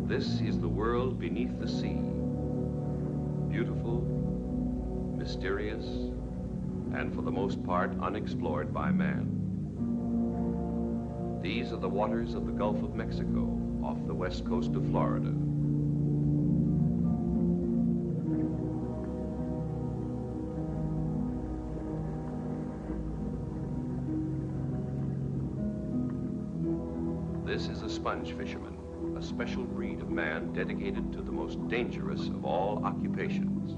This is the world beneath the sea. Beautiful, mysterious, and for the most part unexplored by man. These are the waters of the Gulf of Mexico off the west coast of Florida. This is a sponge fisherman, a special breed of man dedicated to the most dangerous of all occupations.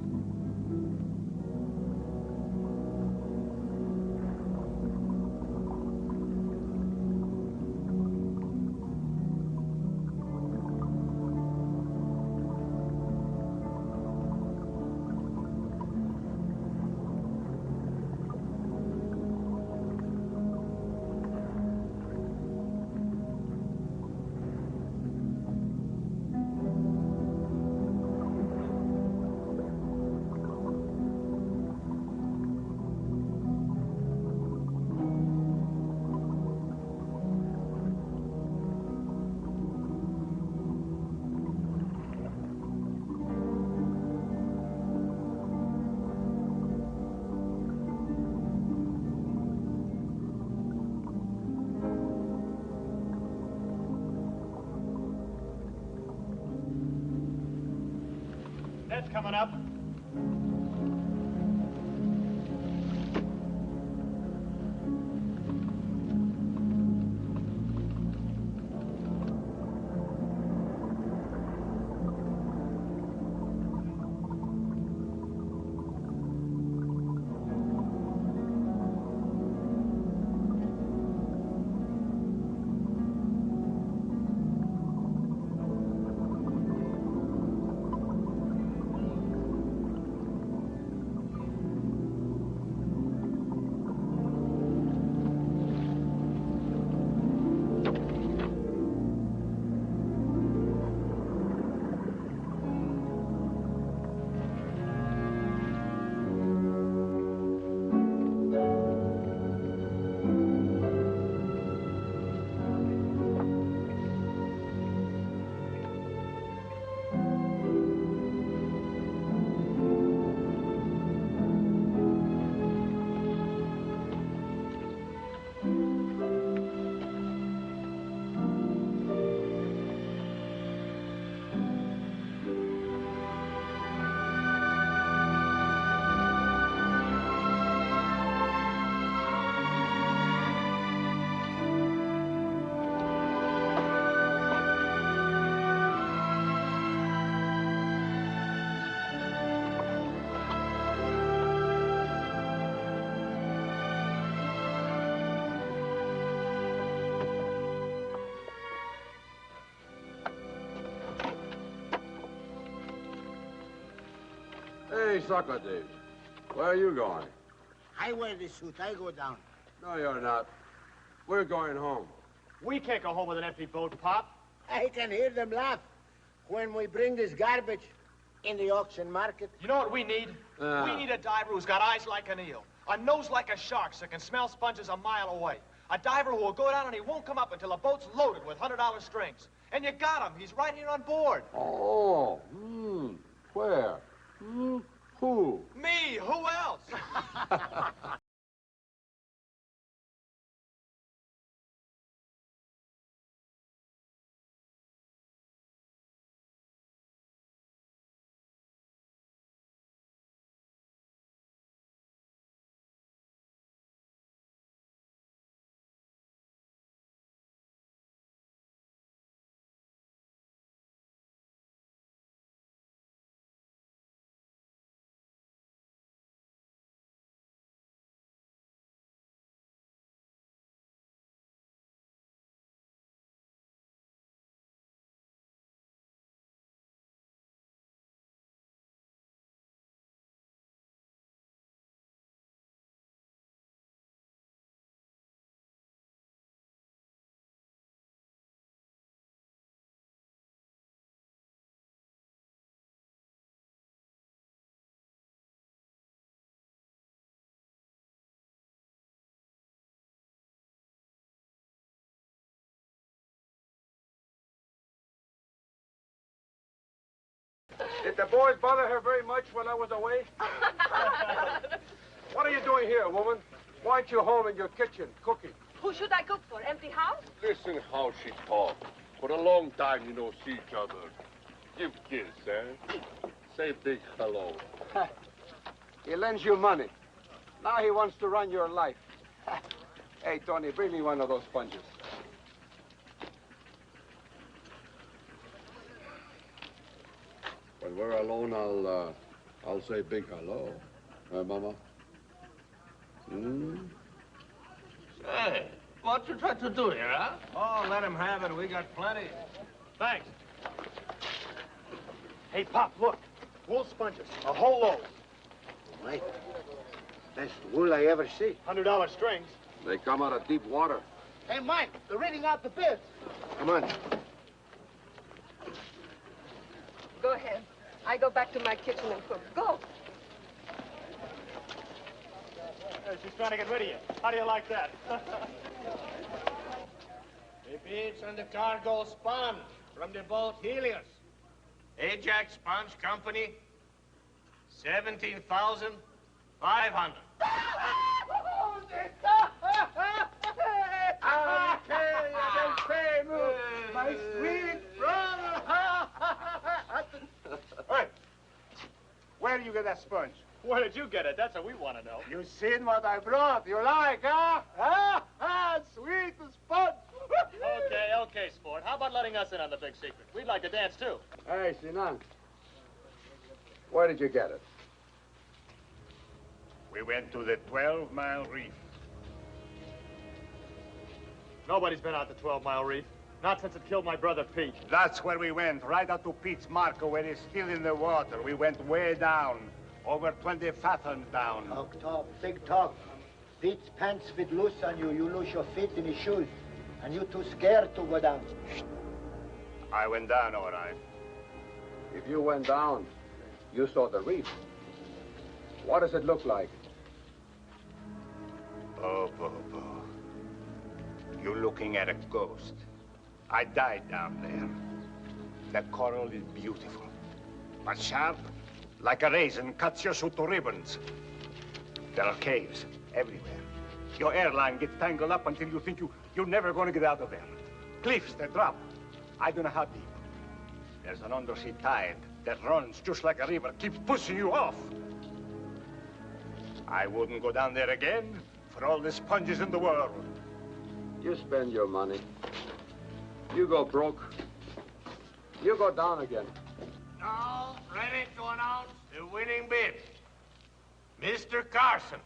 Ned's coming up. Hey, Socrates, where are you going? I wear the suit. I go down. No, you're not. We're going home. We can't go home with an empty boat, Pop. I can hear them laugh when we bring this garbage in the auction market. You know what we need? We need a diver who's got eyes like an eel, a nose like a shark so can smell sponges a mile away. A diver who will go down and he won't come up until the boat's loaded with $100 strings. And you got him. He's right here on board. Oh, where? Who? Me. Who else? Did the boys bother her very much when I was away? What are you doing here, woman? Why aren't you home in your kitchen cooking? Who should I cook for? Empty house? Listen how she talks. For a long time you no see each other. Give kiss, eh? Say big hello. He lends you money. Now he wants to run your life. Hey, Tony, bring me one of those sponges. When we're alone, I'll say big hello. Huh, Mama? Hey, what you trying to do here, huh? Oh, let him have it. We got plenty. Thanks. Hey, Pop, look. Wool sponges. A whole load. Mike, best wool I ever see. $100 strings. They come out of deep water. Hey, Mike, they're reading out the bids. Come on. Go ahead. I go back to my kitchen and cook. Go. She's trying to get rid of you. How do you like that? The bids on the cargo sponge from the boat Helios. Ajax Sponge Company, 17,500. My sweet brother. Hey, where do you get that sponge? Where did you get it? That's what we want to know. You seen what I brought? You like, huh? Sweet sponge. Okay, sport. How about letting us in on the big secret? We'd like to dance, too. Hey, Sinan. Where did you get it? We went to the 12-mile reef. Nobody's been out the 12-mile reef. Not since it killed my brother Pete. That's where we went, right out to Pete's Marco, where it's still in the water. We went way down, over 20 fathoms down. Talk, big talk. Pete's pants fit loose on you. You lose your feet in his shoes. And you too scared to go down. I went down, all right. If you went down, you saw the reef. What does it look like? Oh, Bobo. You're looking at a ghost. I died down there. The coral is beautiful, but sharp, like a raisin, cuts your suit to ribbons. There are caves everywhere. Your airline gets tangled up until you think you're never going to get out of there. Cliffs that drop. I don't know how deep. There's an undersea tide that runs just like a river, keeps pushing you off. I wouldn't go down there again for all the sponges in the world. You spend your money. You go broke. You go down again. Now, ready to announce the winning bid. Mr. Carson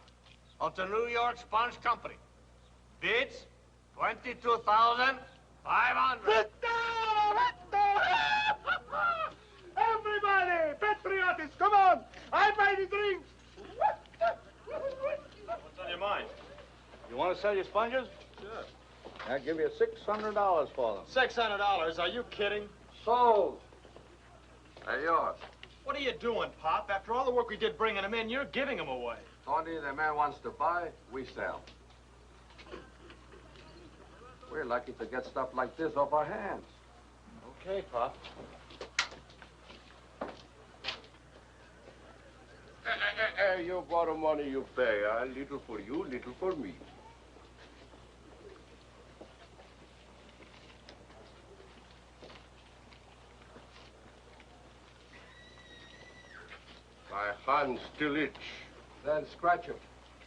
of the New York Sponge Company. Bids, 22,500. Everybody, patriots, come on. I buy the drinks. What's on your mind? You want to sell your sponges? Sure. I'll give you $600 for them. $600? Are you kidding? Sold. They're yours. What are you doing, Pop? After all the work we did bringing them in, you're giving them away. Tony, the man wants to buy, we sell. We're lucky to get stuff like this off our hands. Okay, Pop. You borrow money, you pay. Little for you, little for me. My hands still itch. Then scratch 'em.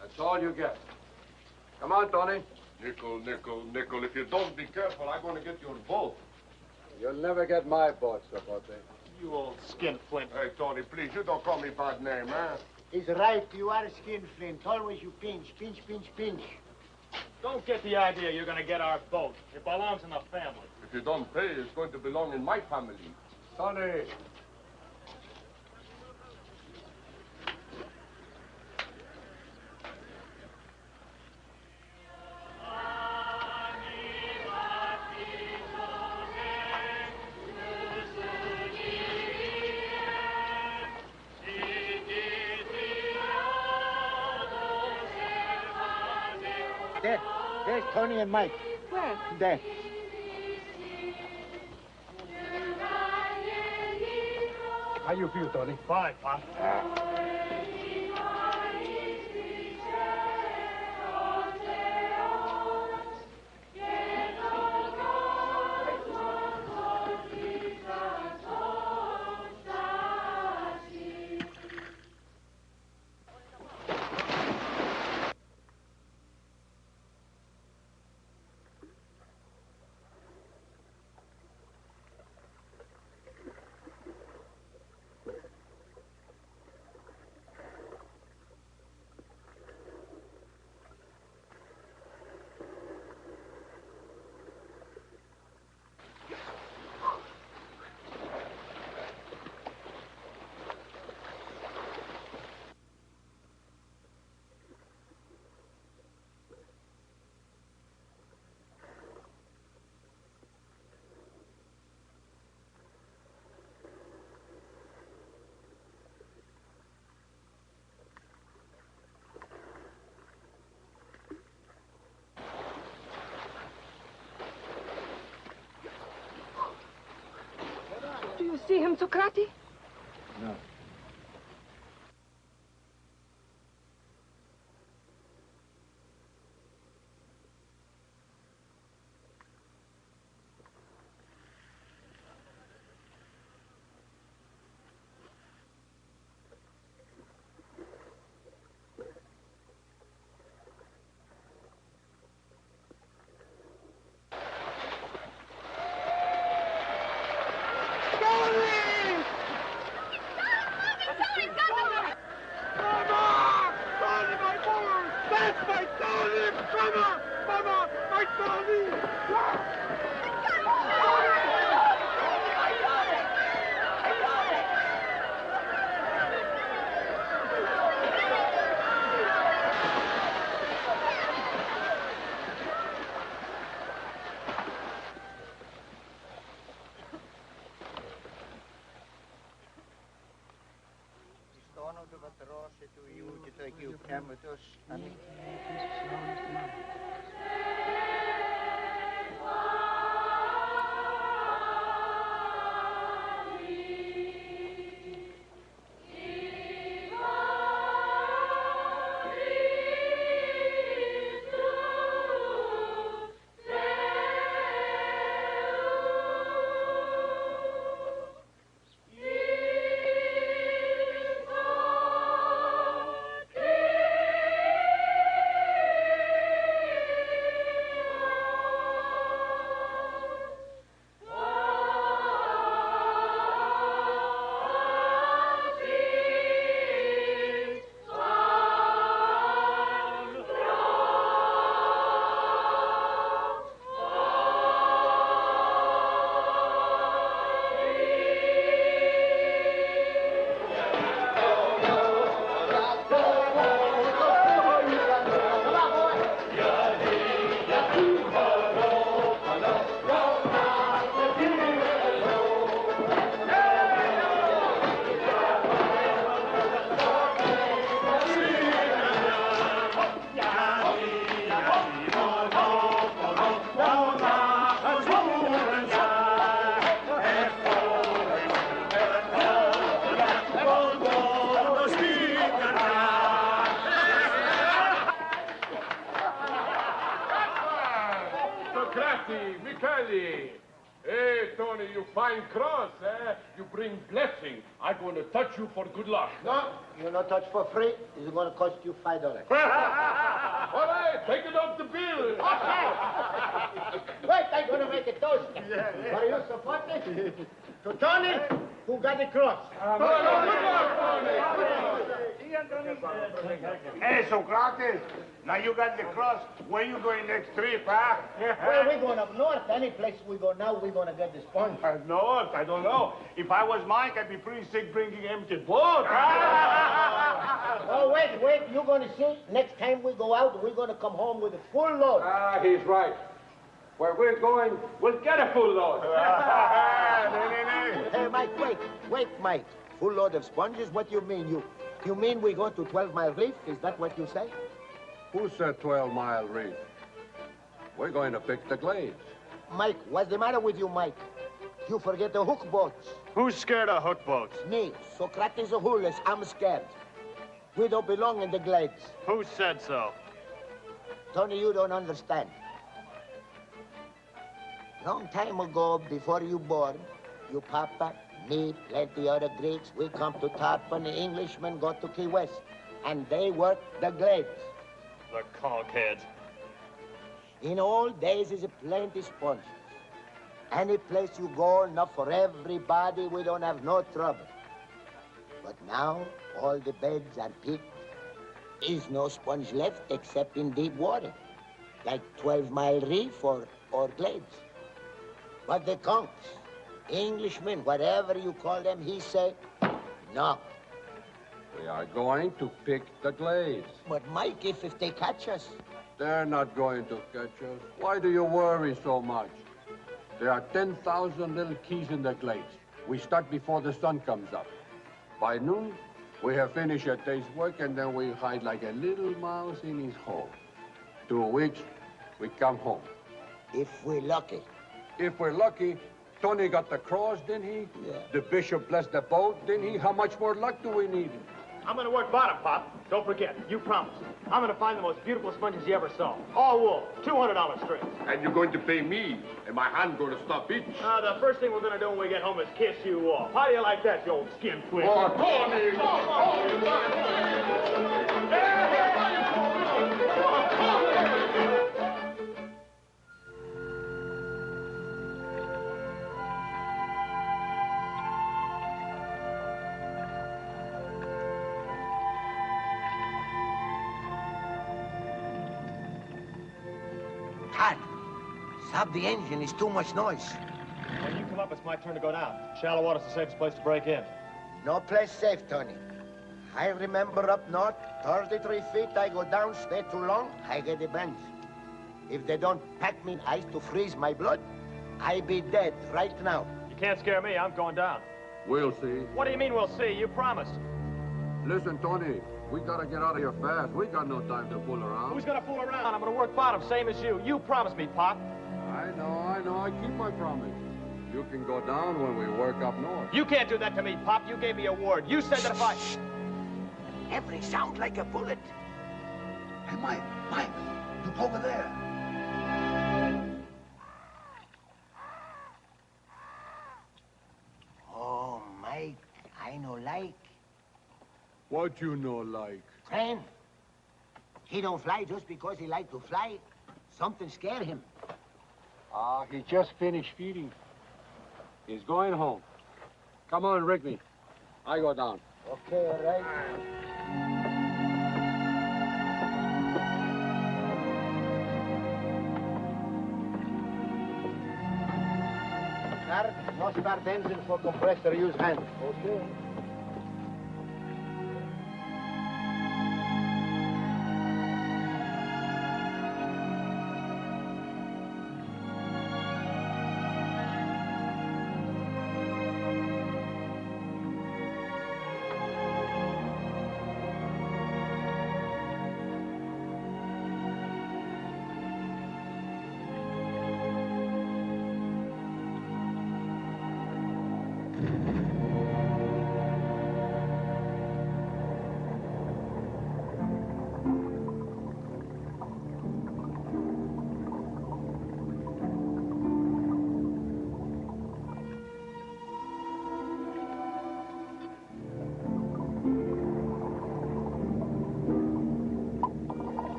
That's all you get. Come on, Tony. Nickel, nickel, nickel. If you don't be careful, I'm going to get your boat. You'll never get my boat, Sapote. You old skinflint. Hey, Tony, please, you don't call me bad name, huh? He's right. You are a skinflint. Always you pinch, pinch, pinch, pinch. Don't get the idea you're going to get our boat. It belongs in the family. If you don't pay, it's going to belong in my family. Tony. There's Tony and Mike. Where? There. How you feel, Tony? Fine, Pop. Do you see him, Socrates? No. Hey, Tony, you fine cross, eh? You bring blessing. I'm going to touch you for good luck. No, you not touch for free. It's going to cost you $5. All right, take it off the bill. Wait, I'm going to make a toast. Are you supporting? To Tony, who got the cross. Good luck, Tony. Hey, Socrates, now you got the cross. Where you going next trip, huh? Well, we're going up north. Any place we go now, we're going to get the sponge. North, I don't know. If I was Mike, I'd be pretty sick bringing empty boat. Oh, wait. You're going to see. Next time we go out, we're going to come home with a full load. He's right. Where we're going, we'll get a full load. Hey, Mike, wait, Mike. Full load of sponges? What do you mean? You mean we go to 12 Mile Reef? Is that what you say? Who said 12 Mile Reef? We're going to pick the glades. Mike, what's the matter with you, Mike? You forget the hook boats. Who's scared of hook boats? Me, Socrates Ahulis, I'm scared. We don't belong in the glades. Who said so? Tony, you don't understand. Long time ago, before you born, you papa, me, plenty other Greeks, we come to Tarpon, the Englishmen go to Key West, and they work the glades. The cockheads. In old days, is a plenty sponges. Any place you go, enough for everybody, we don't have no trouble. But now, all the beds are picked. Is no sponge left except in deep water, like 12-mile reef or glades. But the conks, Englishmen, whatever you call them, he say, no. We are going to pick the glades. But Mike, if they catch us. They're not going to catch us. Why do you worry so much? There are 10,000 little keys in the glades. We start before the sun comes up. By noon, we have finished a day's work, and then we hide like a little mouse in his hole. 2 weeks, we come home. If we're lucky. If we're lucky, Tony got the cross, didn't he? Yeah. The bishop blessed the boat, didn't he? How much more luck do we need? I'm gonna work bottom, Pop. Don't forget, you promised. I'm gonna find the most beautiful sponges you ever saw. All wool, $200 strings. And you're going to pay me, and my hand going to stop each. The first thing we're gonna do when we get home is kiss you off. How do you like that, you old skin twist? Oh, Tony! Todd, stop the engine. It's too much noise. When you come up, it's my turn to go down. Shallow water's the safest place to break in. No place safe, Tony. I remember up north, 33 feet, I go down, stay too long, I get the bends. If they don't pack me in ice to freeze my blood, I be dead right now. You can't scare me. I'm going down. We'll see. What do you mean we'll see? You promised. Listen, Tony, we gotta get out of here fast. We got no time to fool around. Who's gonna fool around? I'm gonna work bottom, same as you. You promised me, Pop. I know. I keep my promise. You can go down when we work up north. You can't do that to me, Pop. You gave me a word. You said that if I... Every sound like a bullet. Hey, Mike, look over there. Oh, Mike, I know like. What you know like? Friend, he don't fly just because he like to fly. Something scared him. He just finished feeding. He's going home. Come on, Rickney. I go down. Okay, all right. Start, no start engine for compressor, use hand. Okay.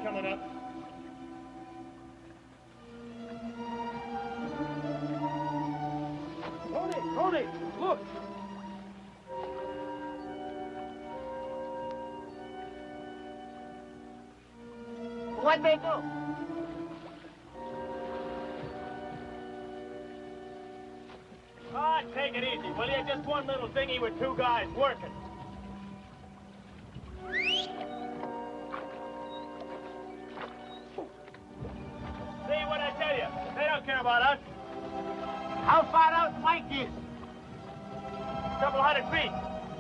Coming up. Tony, look! What they do? Ah, take it easy, will you? Just one little thingy with 2 guys working. See what I tell you? They don't care about us. How far out Mike is? Couple hundred feet.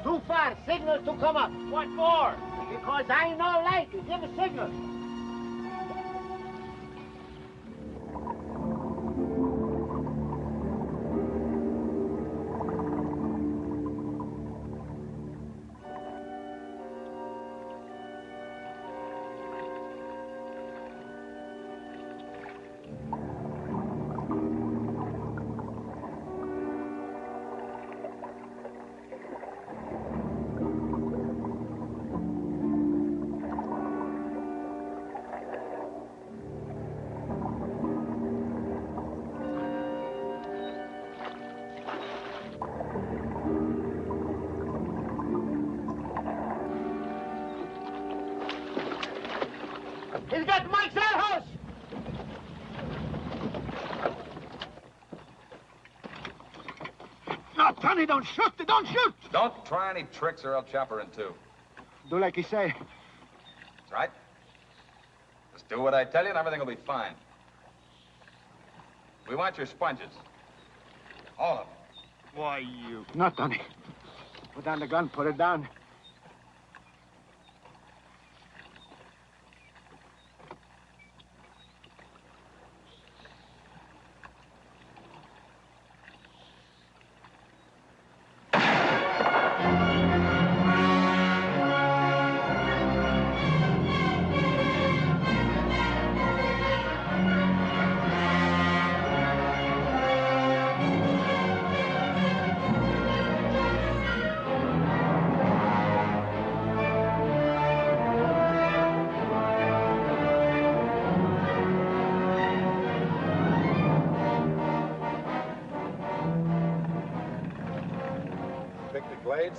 Too far. Signal to come up. What for? Because I know light. Give a signal. He's got Mike's outhouse! No, Tony, don't shoot! Don't shoot! Don't try any tricks or I'll chop her in two. Do like he say. That's right. Just do what I tell you and everything will be fine. We want your sponges. All of them. Why, you... No, Tony. Put down the gun, put it down.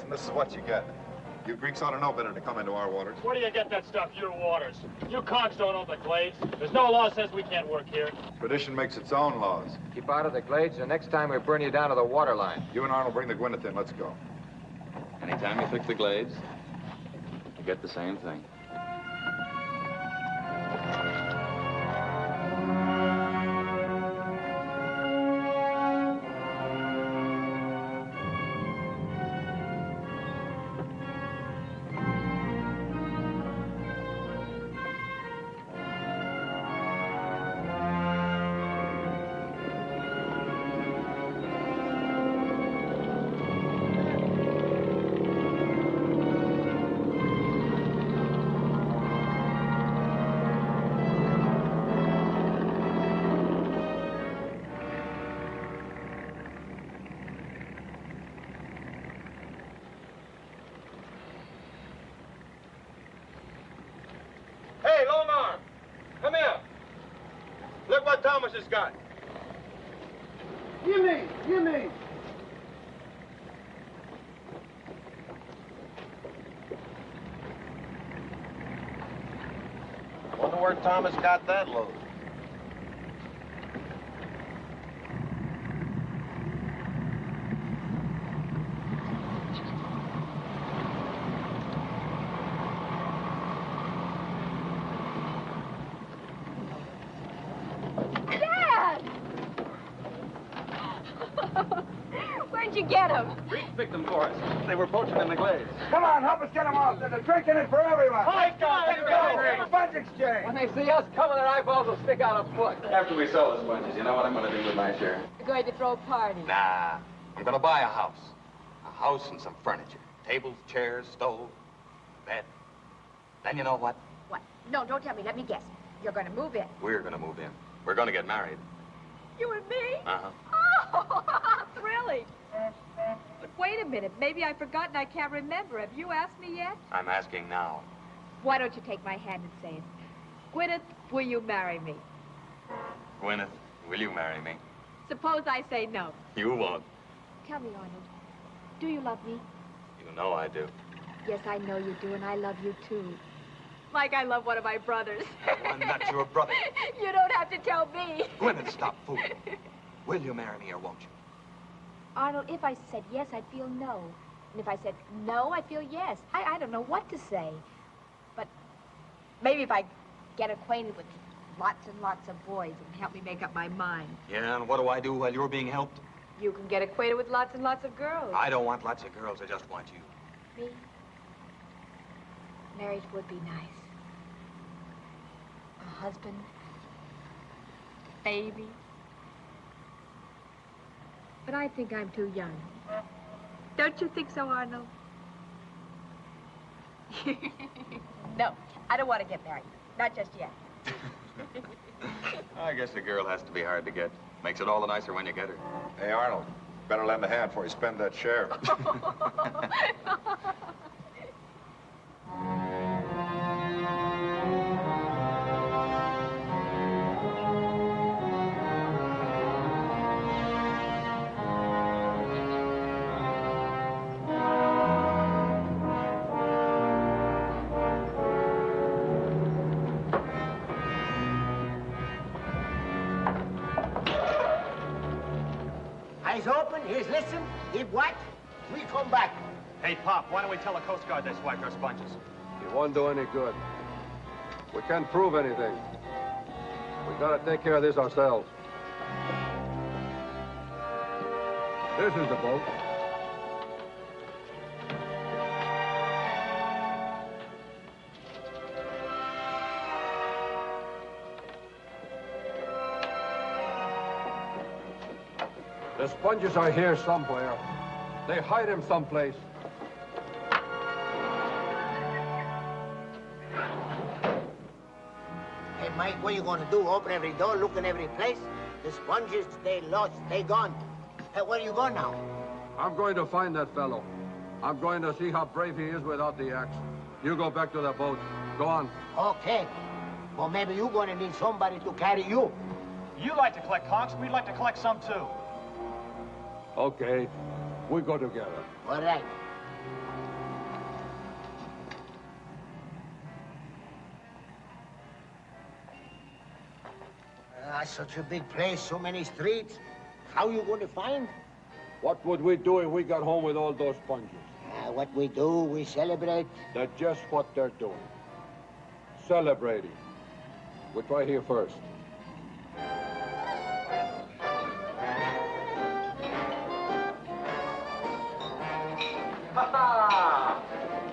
And this is what you get. You Greeks ought to know better to come into our waters. Where do you get that stuff, your waters? You conks don't own the glades. There's no law says we can't work here. Tradition makes its own laws. Keep out of the glades, and next time we burn you down to the water line. You and Arnold bring the Gwyneth in. Let's go. Anytime you fix the glades, you get the same thing. Hey, long arm, come here. Look what Thomas has got. Give me! Give me! Wonder where Thomas got that load. Where'd you get him? Reef picked them for us. They were poaching in the glades. Come on, help us get him off. There's a drink in it for everyone. Hi, guys. Go. Sponge exchange. When they see us coming, their eyeballs will stick out a foot. After we sell the sponges, you know what I'm going to do with my share? You're going to throw a party. Nah, I'm gonna buy a house. A house and some furniture. Tables, chairs, stove, bed. Then you know what? What? No, don't tell me. Let me guess. You're going to move in. We're gonna move in. We're gonna get married. You and me? Uh-huh. Oh, how thrilling. But wait a minute. Maybe I've forgotten. I can't remember. Have you asked me yet? I'm asking now. Why don't you take my hand and say it? Gwyneth, will you marry me? Gwyneth, will you marry me? Suppose I say no. You won't. Tell me, Arnold. Do you love me? You know I do. Yes, I know you do, and I love you, too. Like I love one of my brothers. I'm not your brother. You don't have to tell me. Gwyneth, stop fooling. Will you marry me or won't you? Arnold, if I said yes, I'd feel no. And if I said no, I'd feel yes. I don't know what to say. But maybe if I get acquainted with lots and lots of boys and help me make up my mind. Yeah, and what do I do while you're being helped? You can get acquainted with lots and lots of girls. I don't want lots of girls. I just want you. Me? Marriage would be nice. A husband. Baby. But I think I'm too young. Don't you think so, Arnold? No, I don't want to get married. Not just yet. I guess a girl has to be hard to get. Makes it all the nicer when you get her. Hey, Arnold, better lend a hand before you spend that share. Eyes open, ears listen. If what? We come back. Hey, Pop, why don't we tell the Coast Guard they swiped our sponges? It won't do any good. We can't prove anything. We gotta take care of this ourselves. This is the boat. The sponges are here somewhere. They hide them someplace. Hey, Mike, what are you gonna do? Open every door, look in every place? The sponges, they lost, they gone. Hey, where you going now? I'm going to find that fellow. I'm going to see how brave he is without the axe. You go back to the boat. Go on. Okay. Well, maybe you're gonna need somebody to carry you. You like to collect conchs, we'd like to collect some too. Okay. We go together. All right. Such a big place, so many streets. How you going to find? What would we do if we got home with all those sponges? What we do, we celebrate. That's just what they're doing. Celebrating. We'll try here first. Ha-ha!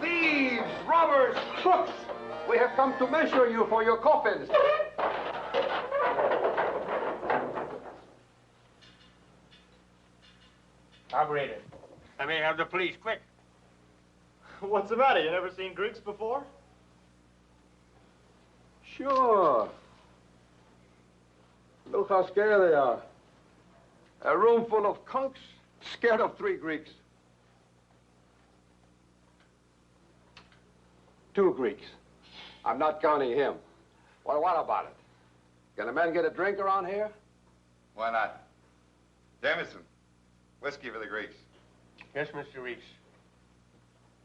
Thieves, robbers, crooks! We have come to measure you for your coffins. Operator. I may have the police, quick. What's the matter? You never seen Greeks before? Sure. Look how scared they are. A room full of conchs, scared of 3 Greeks. 2 Greeks. I'm not counting him. Well, what about it? Can a man get a drink around here? Why not? Jameson, whiskey for the Greeks. Yes, Mr. Reese.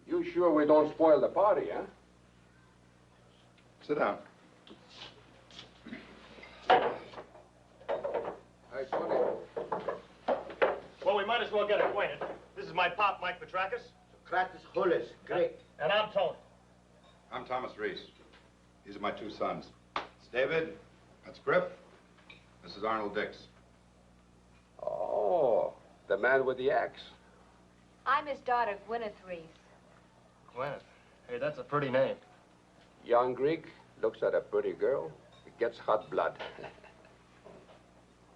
You sure we don't spoil the party, huh? Sit down. Hey, Tony. Well, we might as well get acquainted. This is my pop, Mike Petrakis. Socrates Hullis, great. And I'm Tony. I'm Thomas Reese. These are my 2 sons. It's David, that's Griff, this is Arnold Dix. Oh, the man with the axe. I'm his daughter, Gwyneth Reef. Gwyneth. Hey, that's a pretty name. Young Greek looks at a pretty girl, it gets hot blood.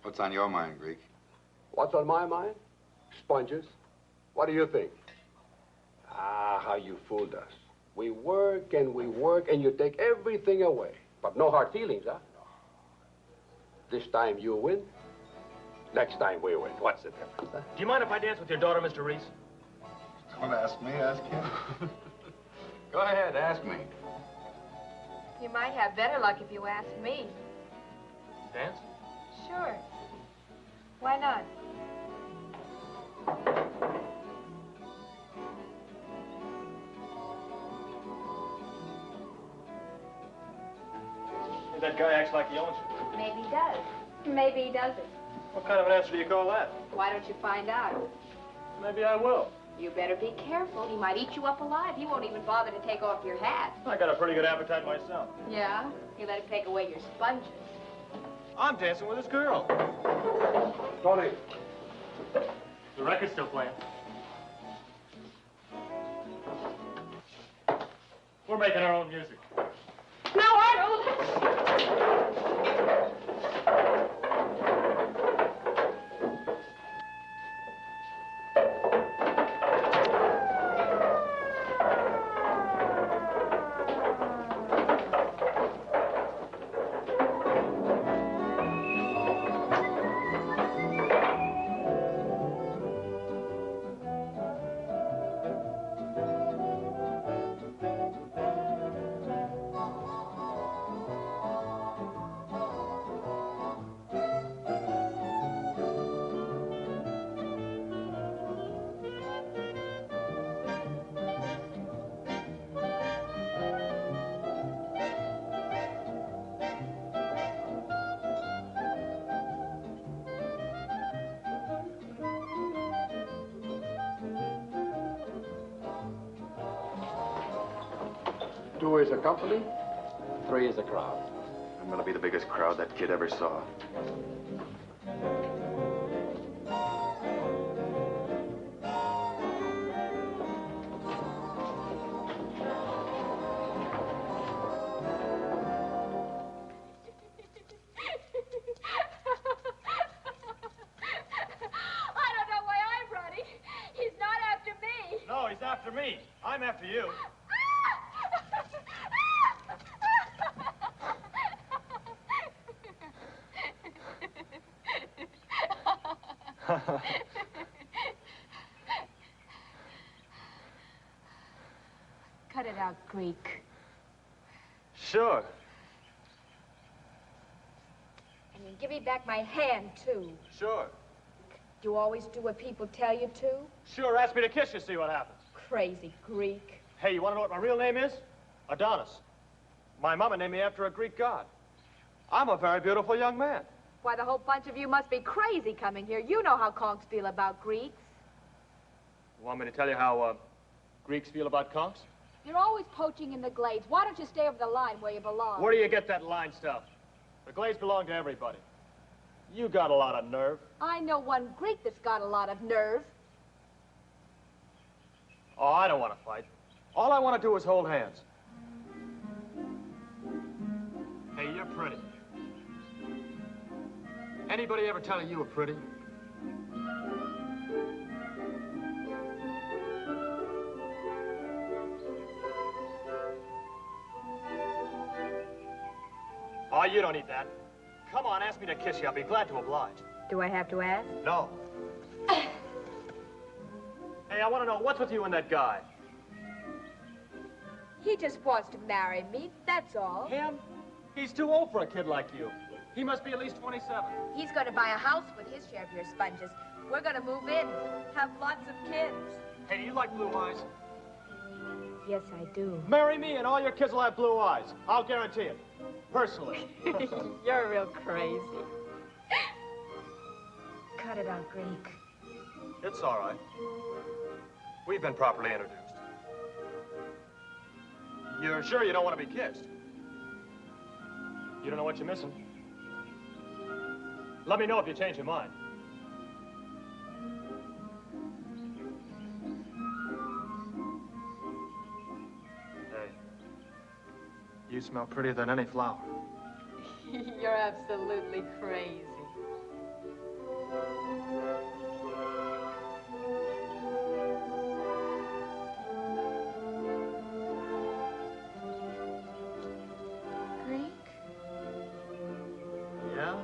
What's on your mind, Greek? What's on my mind? Sponges. What do you think? Ah, how you fooled us. We work, and you take everything away. But no hard feelings, huh? This time you win. Next time we win. What's the difference, huh? Do you mind if I dance with your daughter, Mr. Reese? Don't ask me, ask him. Go ahead, ask me. You might have better luck if you ask me. Dance? Sure. Why not? That guy acts like he owns you. Maybe he does. Maybe he doesn't. What kind of an answer do you call that? Why don't you find out? Maybe I will. You better be careful. He might eat you up alive. He won't even bother to take off your hat. I got a pretty good appetite myself. Yeah? You let him take away your sponges. I'm dancing with this girl. Tony. The record's still playing. We're making our own music. No, Arnold! 2 is a company, 3 is a crowd. I'm gonna be the biggest crowd that kid ever saw. After me. I'm after you. Cut it out, Greek. Sure. And you give me back my hand, too. Sure. You always do what people tell you to? Sure, ask me to kiss you, see what happens. Crazy Greek. Hey, you want to know what my real name is? Adonis. My mama named me after a Greek god. I'm a very beautiful young man. Why, the whole bunch of you must be crazy coming here. You know how conks feel about Greeks. You want me to tell you how Greeks feel about conks? You're always poaching in the glades. Why don't you stay over the line where you belong? Where do you get that line stuff? The glades belong to everybody. You got a lot of nerve. I know one Greek that's got a lot of nerve. Oh, I don't want to fight. All I want to do is hold hands. Hey, you're pretty. Anybody ever tell you you were pretty? Oh, you don't need that. Come on, ask me to kiss you. I'll be glad to oblige. Do I have to ask? No. Hey, I want to know, what's with you and that guy? He just wants to marry me, that's all. Him? He's too old for a kid like you. He must be at least 27. He's going to buy a house with his share of your sponges. We're going to move in, have lots of kids. Hey, do you like blue eyes? Yes, I do. Marry me and all your kids will have blue eyes. I'll guarantee it. Personally. You're real crazy. Cut it out, Greek. It's all right. We've been properly introduced. You're sure you don't want to be kissed? You don't know what you're missing? Let me know if you change your mind. Hey, you smell prettier than any flower. You're absolutely crazy. Greek? Yeah?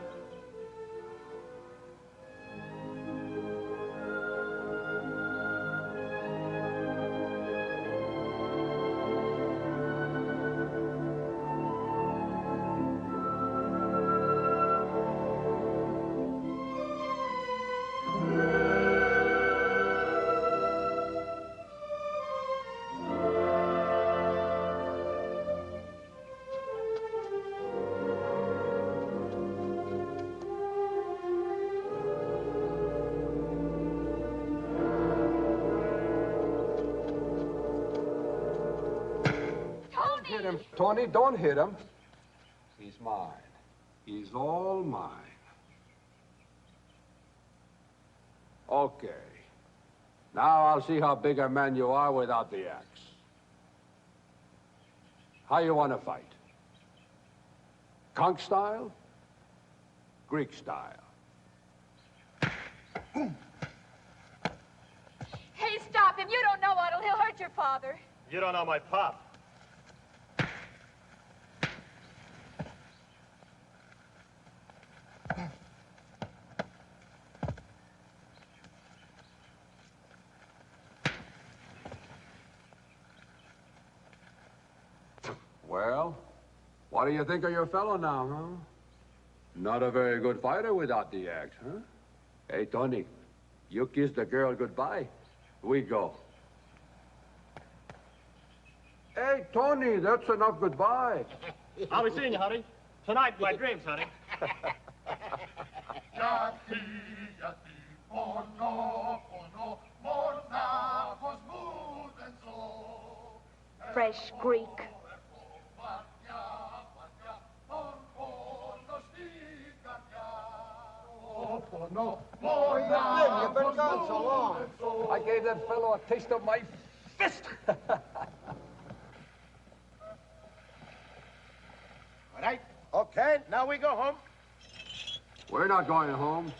Hit him, Tony, don't hit him. He's mine. He's all mine. Okay. Now I'll see how big a man you are without the axe. How you want to fight? Conk style? Greek style? Hey, stop him. You don't know Otto. He'll hurt your father. You don't know my pop. Well, what do you think of your fellow now, huh? Not a very good fighter without the axe, huh? Hey, Tony, you kiss the girl goodbye. We go. Hey, Tony, that's enough goodbye. I'll be seeing you, honey. Tonight, my dreams, honey. Fresh Greek. on so long? I gave that fellow a taste of my fist. All right. Okay, now we go home. We're not going home.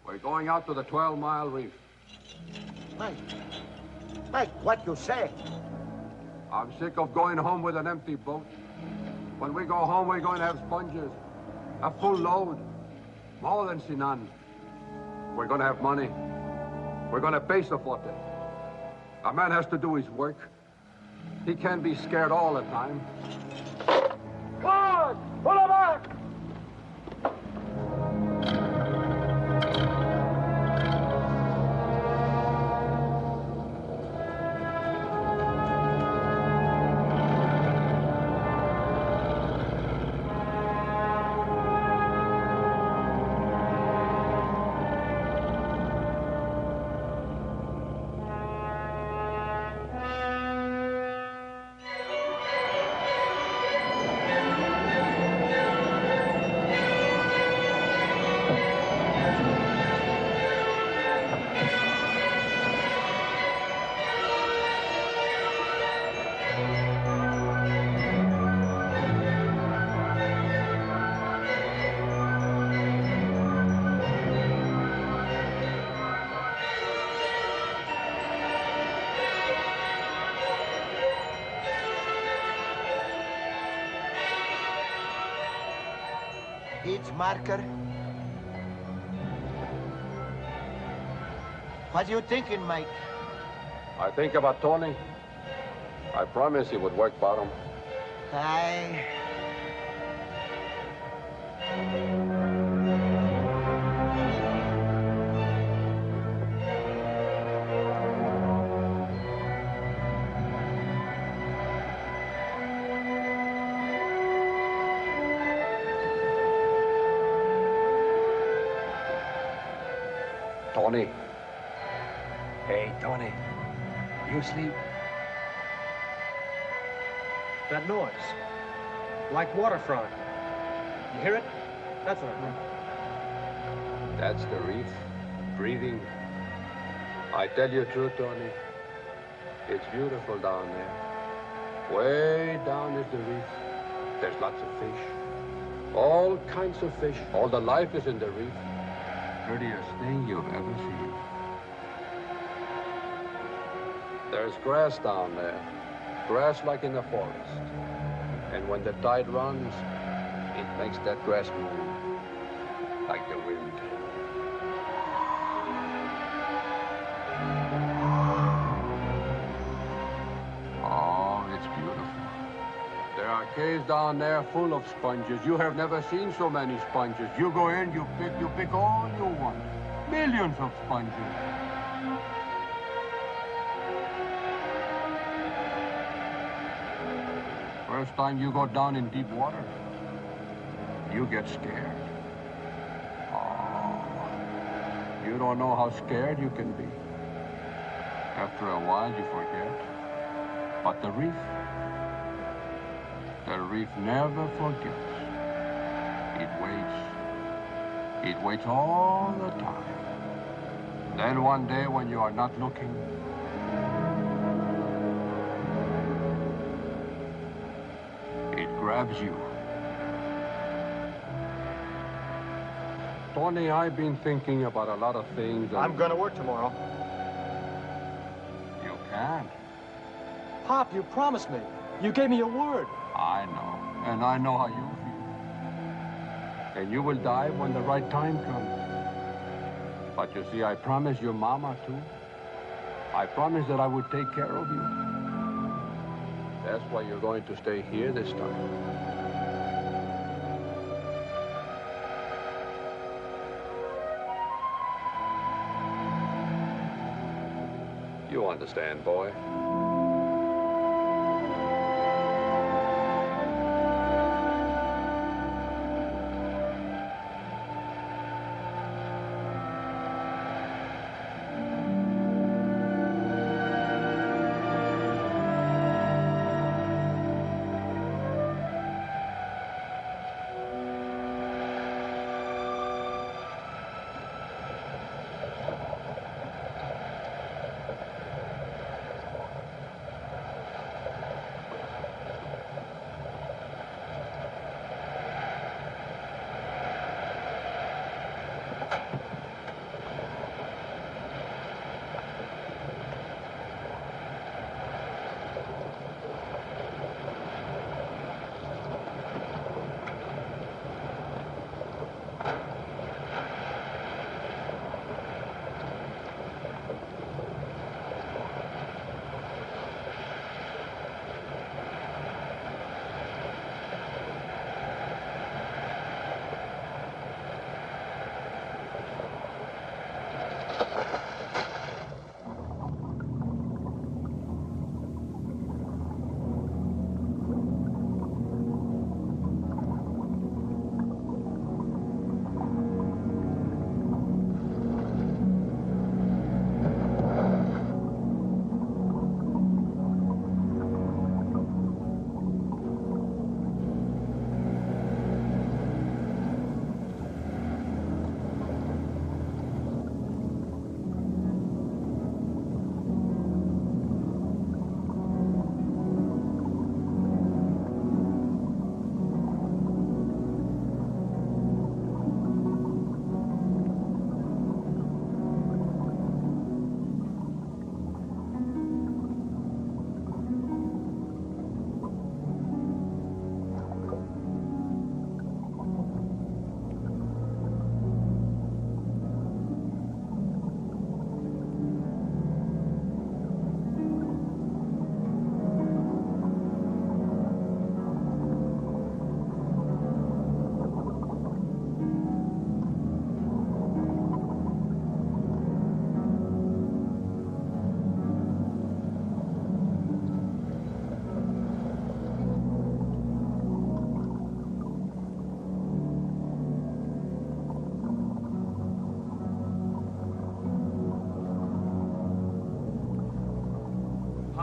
We're going out to the 12-mile reef. Mike, what you say? I'm sick of going home with an empty boat. When we go home, we're going to have sponges. A full load. More than Sinan. We're going to have money. We're going to pay for it. A man has to do his work. He can't be scared all the time. God! Pull him back! Each marker. What are you thinking, Mike? I think about Tony. I promise he would work bottom. Tony. Hey, Tony. You sleep? That noise. Like waterfront. You hear it? That's what I heard. That's the reef. Breathing. I tell you the truth, Tony. It's beautiful down there. Way down is the reef. There's lots of fish. All kinds of fish. All the life is in the reef. Prettiest thing you've ever seen. There's grass down there. Grass like in the forest. And when the tide runs, it makes that grass move. Like the wind. Oh, it's beautiful. There are caves down there full of sponges. You have never seen so many sponges. You go in, you pick all you want. Millions of sponges. First time you go down in deep water, you get scared. Oh, you don't know how scared you can be. After a while, you forget. But the reef never forgets. It waits. It waits all the time. Then one day when you are not looking, it grabs you. Tony, I've been thinking about a lot of things. I'm going to work tomorrow. You can't. Pop, you promised me. You gave me your word. I know. And I know how you feel. And you will die when the right time comes. But you see, I promised your mama, too. I promised that I would take care of you. That's why you're going to stay here this time. You understand, boy.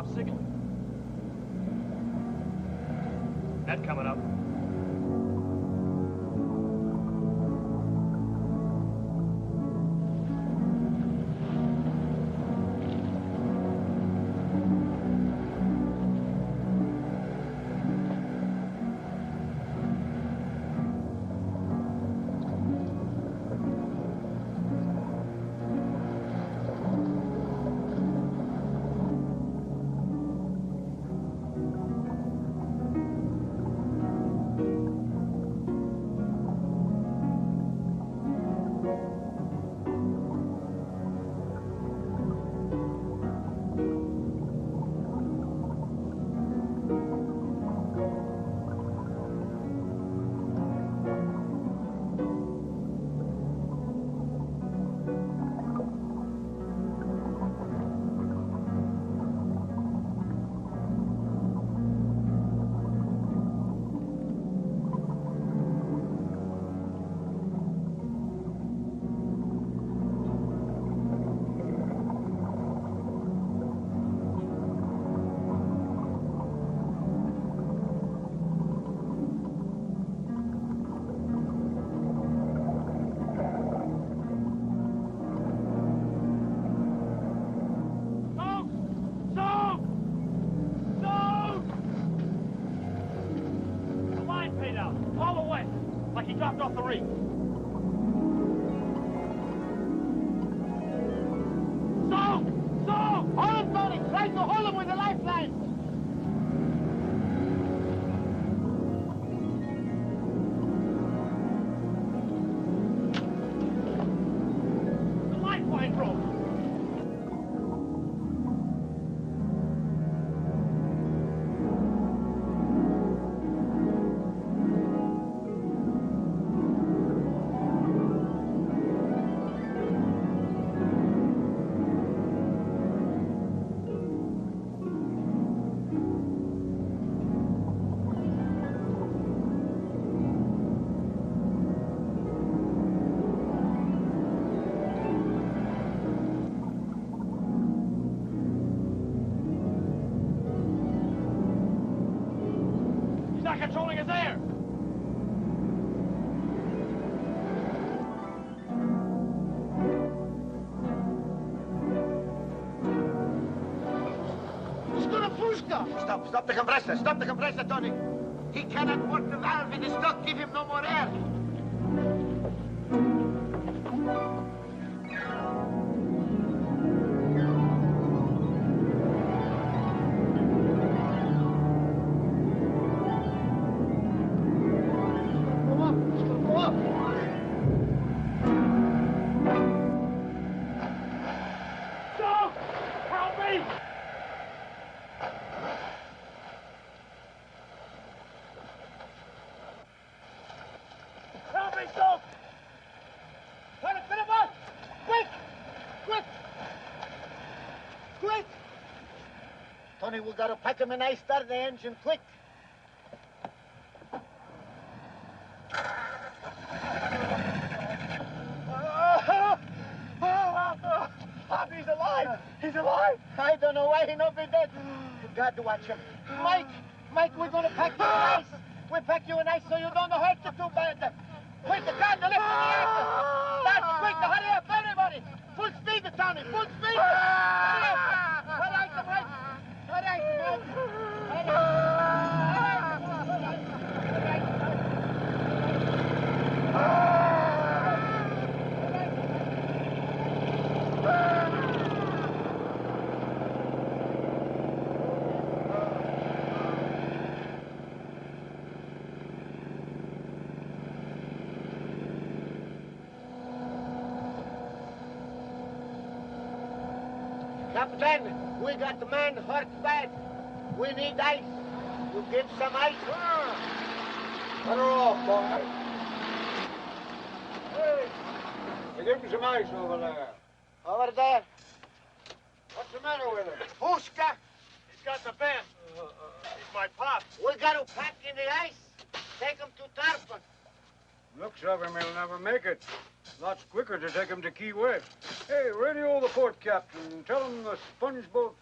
stop signaling. Net coming up. Like he dropped off the reef. So! Hold him, Tony! Try to hold him with the lifeline! The lifeline broke! Controlling his air! Stop the compressor! Stop the compressor, Tony! He cannot work the valve. It is stuck. Give him no more air. Tony, we gotta pack him and I start the engine quick. He's alive! He's alive! I don't know why he not be dead. God watch him. Mike, we're gonna pack you in ice. We pack you in ice so you don't hurt you too bad. Quick, the car, the left and the anchor. Start quick, hurry up, everybody. Full speed, Tony, full speed. Hurry up. All right, Mike. All right, Mike. All Captain, we got the man hurt bad. We need ice. You give some ice? Cut her off, boy. Hey, you give him some ice over there. Over there. What's the matter with him? Pushka. He's got the bend. He's my pop. We got to pack in the ice. Take him to Tarpon. Looks of him, he'll never make it. Lots quicker to take him to Key West. Hey, radio the port captain. Tell him the sponge boat...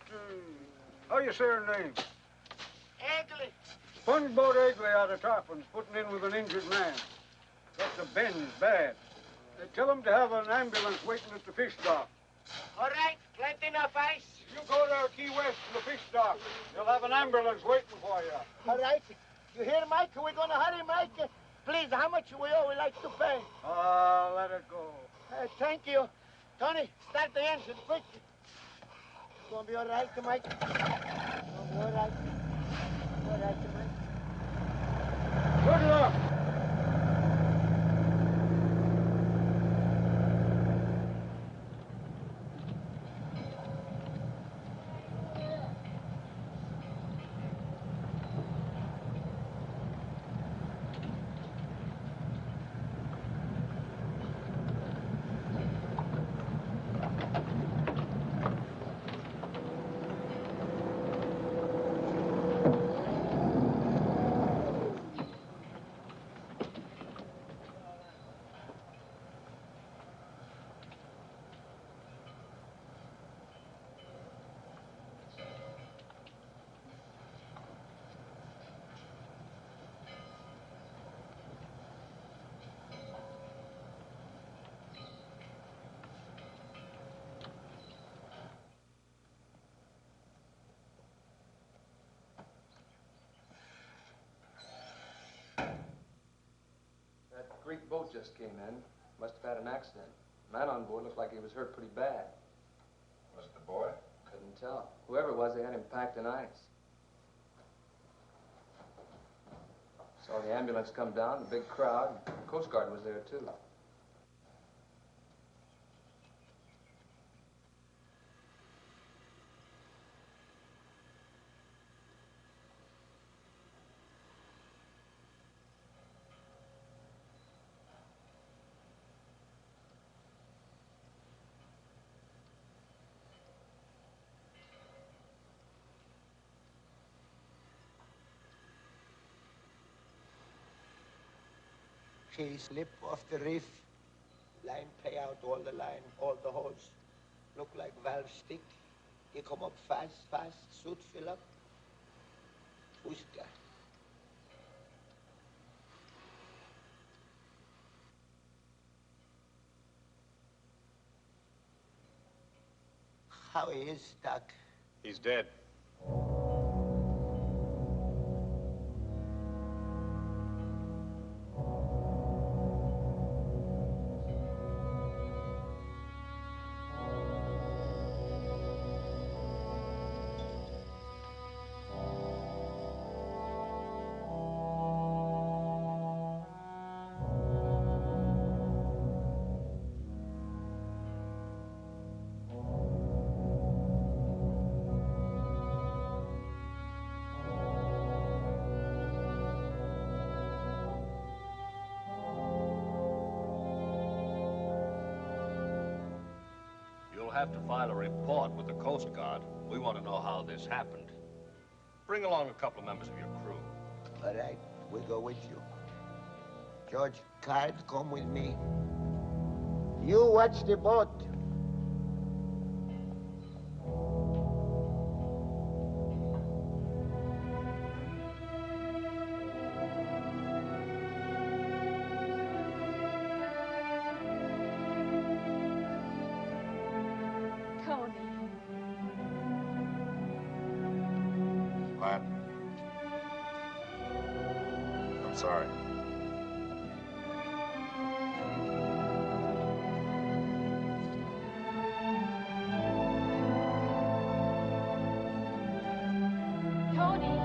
How you say her name? Egley. Sponge-boat Egley out of Tarpon's putting in with an injured man. Got the bends bad. They tell him to have an ambulance waiting at the fish dock. All right, plenty enough ice. You go there, Key West, to the fish dock. You'll have an ambulance waiting for you. All right. You hear, Mike? We're going to hurry, Mike. Please, how much we owe? We like to pay. Let it go. Thank you. Tony, start the engine, quick. It's going to be all right, Mike. It's going to be all right. All right, Mike. Good luck. That Greek boat just came in. Must have had an accident. The man on board looked like he was hurt pretty bad. Was it the boy? Couldn't tell. Whoever it was, they had him packed in ice. Saw the ambulance come down, the big crowd. The Coast Guard was there, too. She slip off the reef. Line pay out all the line, all the holes. Look like valve stick. You come up fast, fast. Suit fill up. Pushka. How he is, Doc? He's dead. You'll have to file a report with the Coast Guard. We want to know how this happened. Bring along a couple of members of your crew. All right, we go with you. George, Card, come with me. You watch the boat. Quiet. I'm sorry. Tony.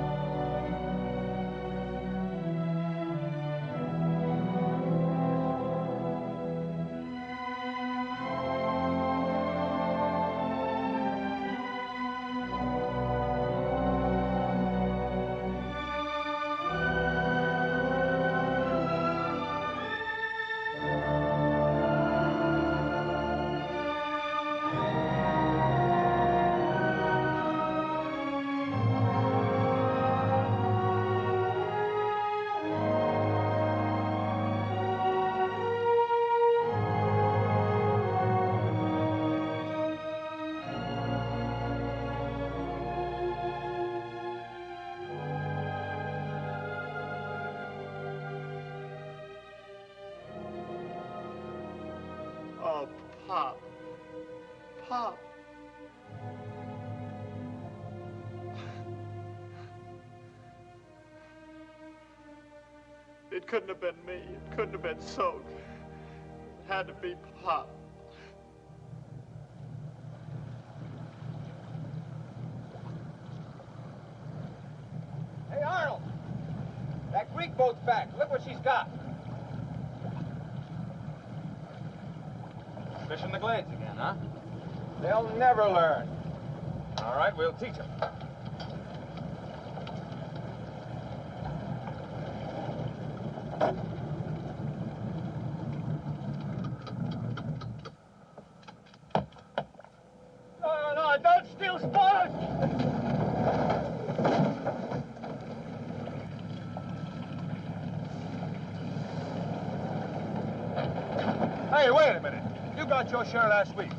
Pop. Pop. It couldn't have been me. It couldn't have been Soak. It had to be Pop. Hey, Arnold! That Greek boat's back. Look what she's got. Fishing the glades again, huh? They'll never learn. All right, we'll teach them. No, don't steal spoilers! Hey, wait a minute. You got your share last week.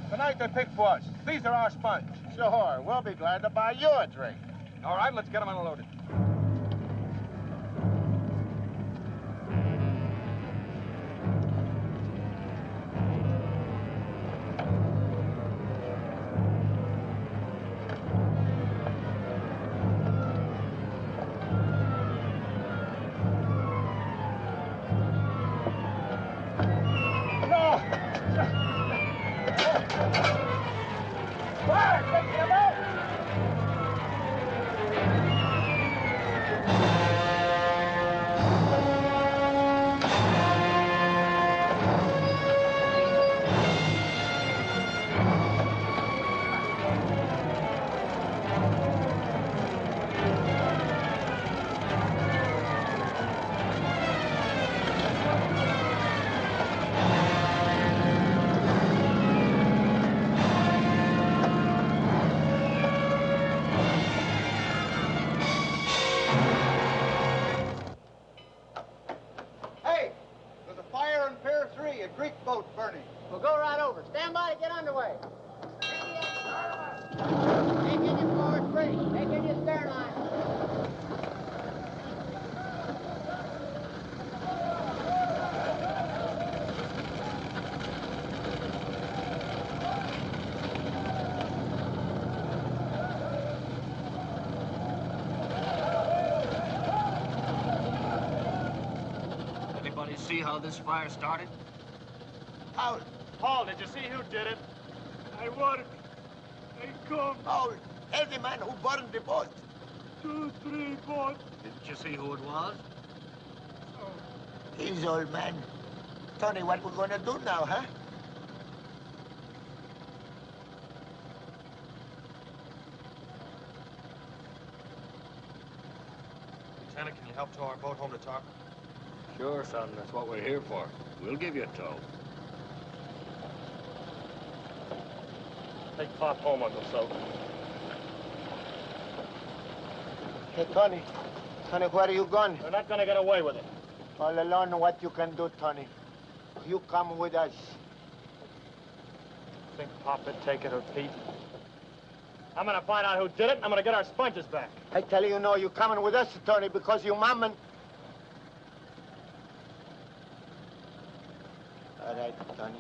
Tonight they picked for us. These are our sponges. Sure, we'll be glad to buy you a drink. All right, let's get them unloaded. Hey, there's a fire on Pier 3, a Greek boat burning. We'll go right over. Stand by to get underway. Take in your forward brake. Take in your stern line. Anybody see how this fire started? Paul, did you see who did it? I want it. They come. Paul, tell the man who burned the boat. 2, 3, 4. Didn't you see who it was? He's old man. Tony, what we gonna do now, huh? Lieutenant, can you help tow our boat home to Tarpon? Sure, son. That's what we're here for. We'll give you a tow. Take Pop home, Uncle Soak. Hey, Tony. Tony, where are you going? We're not gonna get away with it. All alone, what you can do, Tony. You come with us. Think Pop would take it or Pete? I'm gonna find out who did it, and I'm gonna get our sponges back. I tell you, no, you coming with us, Tony, because you mom and... All right, Tony.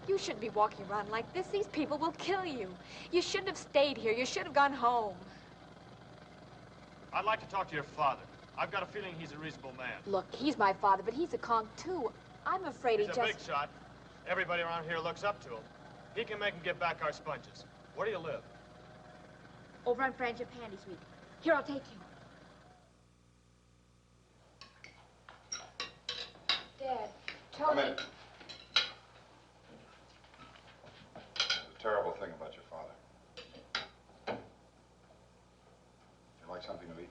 You shouldn't be walking around like this. These people will kill you. You shouldn't have stayed here. You should have gone home. I'd like to talk to your father. I've got a feeling he's a reasonable man. Look, he's my father, but he's a conk, too. I'm afraid He's he a just... big shot. Everybody around here looks up to him. He can make him give back our sponges. Where do you live? Over on Friendship Handy Street. Here, I'll take you. Dad, Come Tony... in. There's a terrible thing about your father. You like something to eat?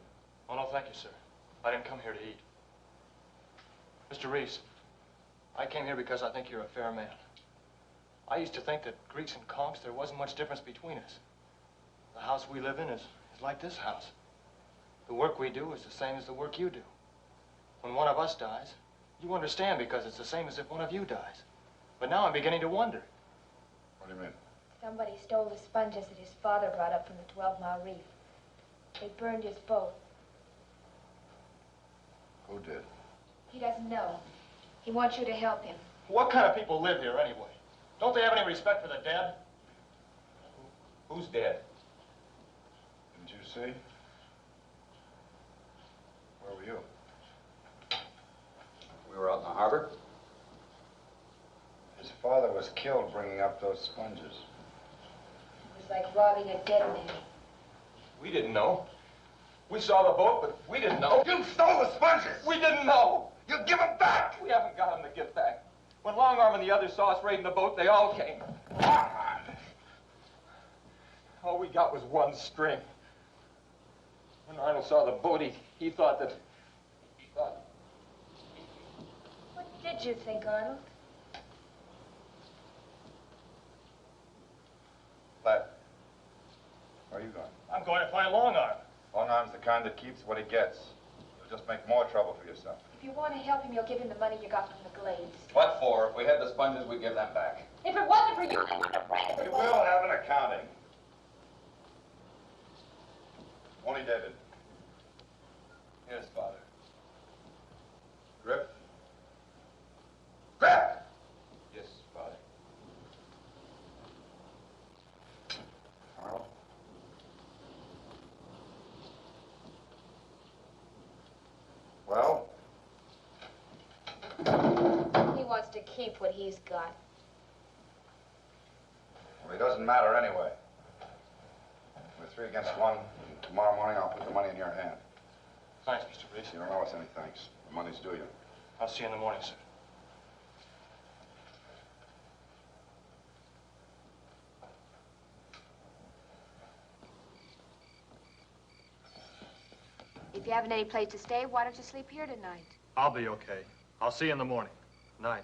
Oh, no, thank you, sir. I didn't come here to eat. Mr. Reese, I came here because I think you're a fair man. I used to think that Greeks and conks, there wasn't much difference between us. The house we live in is like this house. The work we do is the same as the work you do. When one of us dies, you understand because it's the same as if one of you dies. But now I'm beginning to wonder. What do you mean? Somebody stole the sponges that his father brought up from the 12-Mile Reef. They burned his boat. Who did? He doesn't know. He wants you to help him. What kind of people live here anyway? Don't they have any respect for the dead? Who's dead? Didn't you see? Where were you? We were out in the harbor. His father was killed bringing up those sponges. It was like robbing a dead man. We didn't know. We saw the boat, but we didn't know. You stole the sponges! We didn't know. You give them back! We haven't got them to give back. When Long Arm and the others saw us raiding the boat, they all came. All we got was one string. When Arnold saw the boat, he thought that... What did you think, Arnold? Lad, where are you going? I'm going to find Long Arm. Long Arm's the kind that keeps what he gets. You'll just make more trouble for yourself. If you want to help him, you'll give him the money you got from the Glades. What for? If we had the sponges, we'd give them back. If it wasn't for you... We will have an accounting. Only David. Yes, Father. Griff? Griff! Yes, Father. Arnold? Well? He wants to keep what he's got. Well, it doesn't matter anyway. We're 3 against 1. Tomorrow morning, I'll put the money in your hand. Thanks, Mr. Reese. You don't owe us any thanks. The money's due you. I'll see you in the morning, sir. If you haven't any place to stay, why don't you sleep here tonight? I'll be okay. I'll see you in the morning. Night.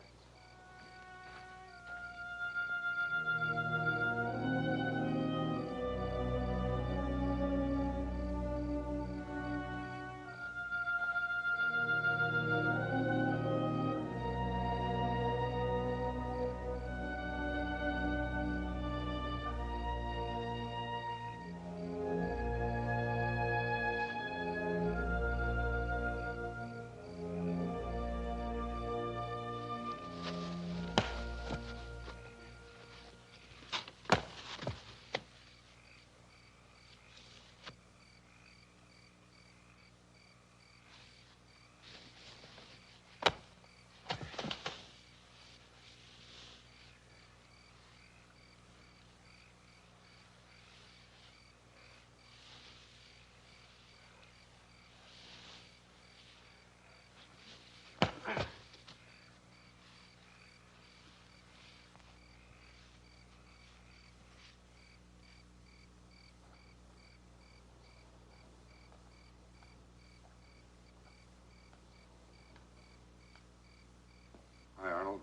Hi, Arnold.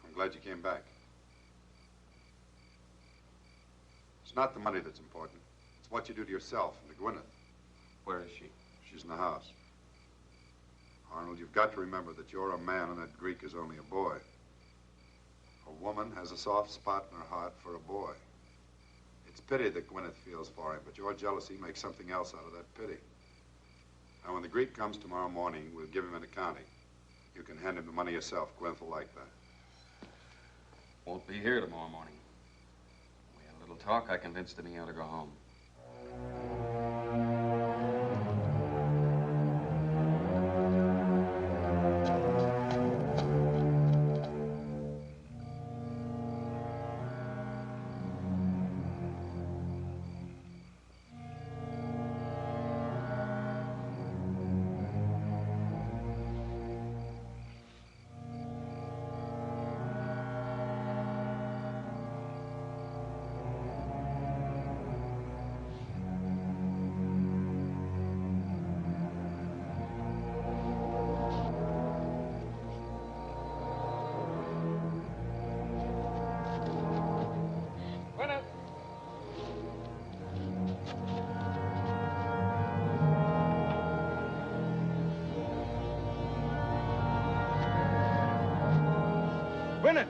I'm glad you came back. It's not the money that's important. It's what you do to yourself and to Gwyneth. Where is she? She's in the house. Arnold, you've got to remember that you're a man and that Greek is only a boy. A woman has a soft spot in her heart for a boy. It's pity that Gwyneth feels for him, but your jealousy makes something else out of that pity. Now, when the Greek comes tomorrow morning, we'll give him an accounting. You can hand him the money yourself. Gwyneth will like that. Won't be here tomorrow morning. We had a little talk. I convinced him he ought to go home. Gwyneth!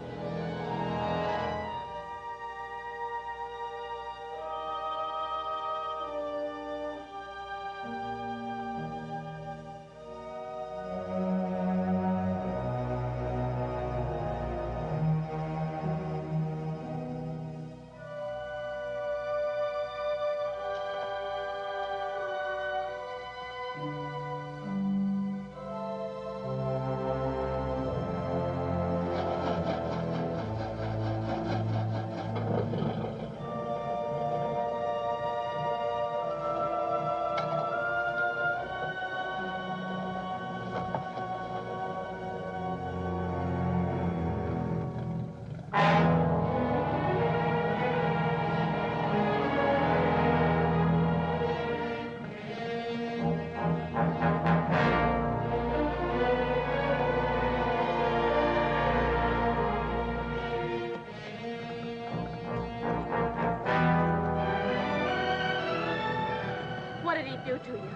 to you?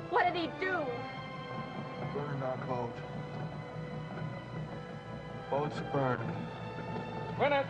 What did he do? Burned our boat. Boat's burned. Win it!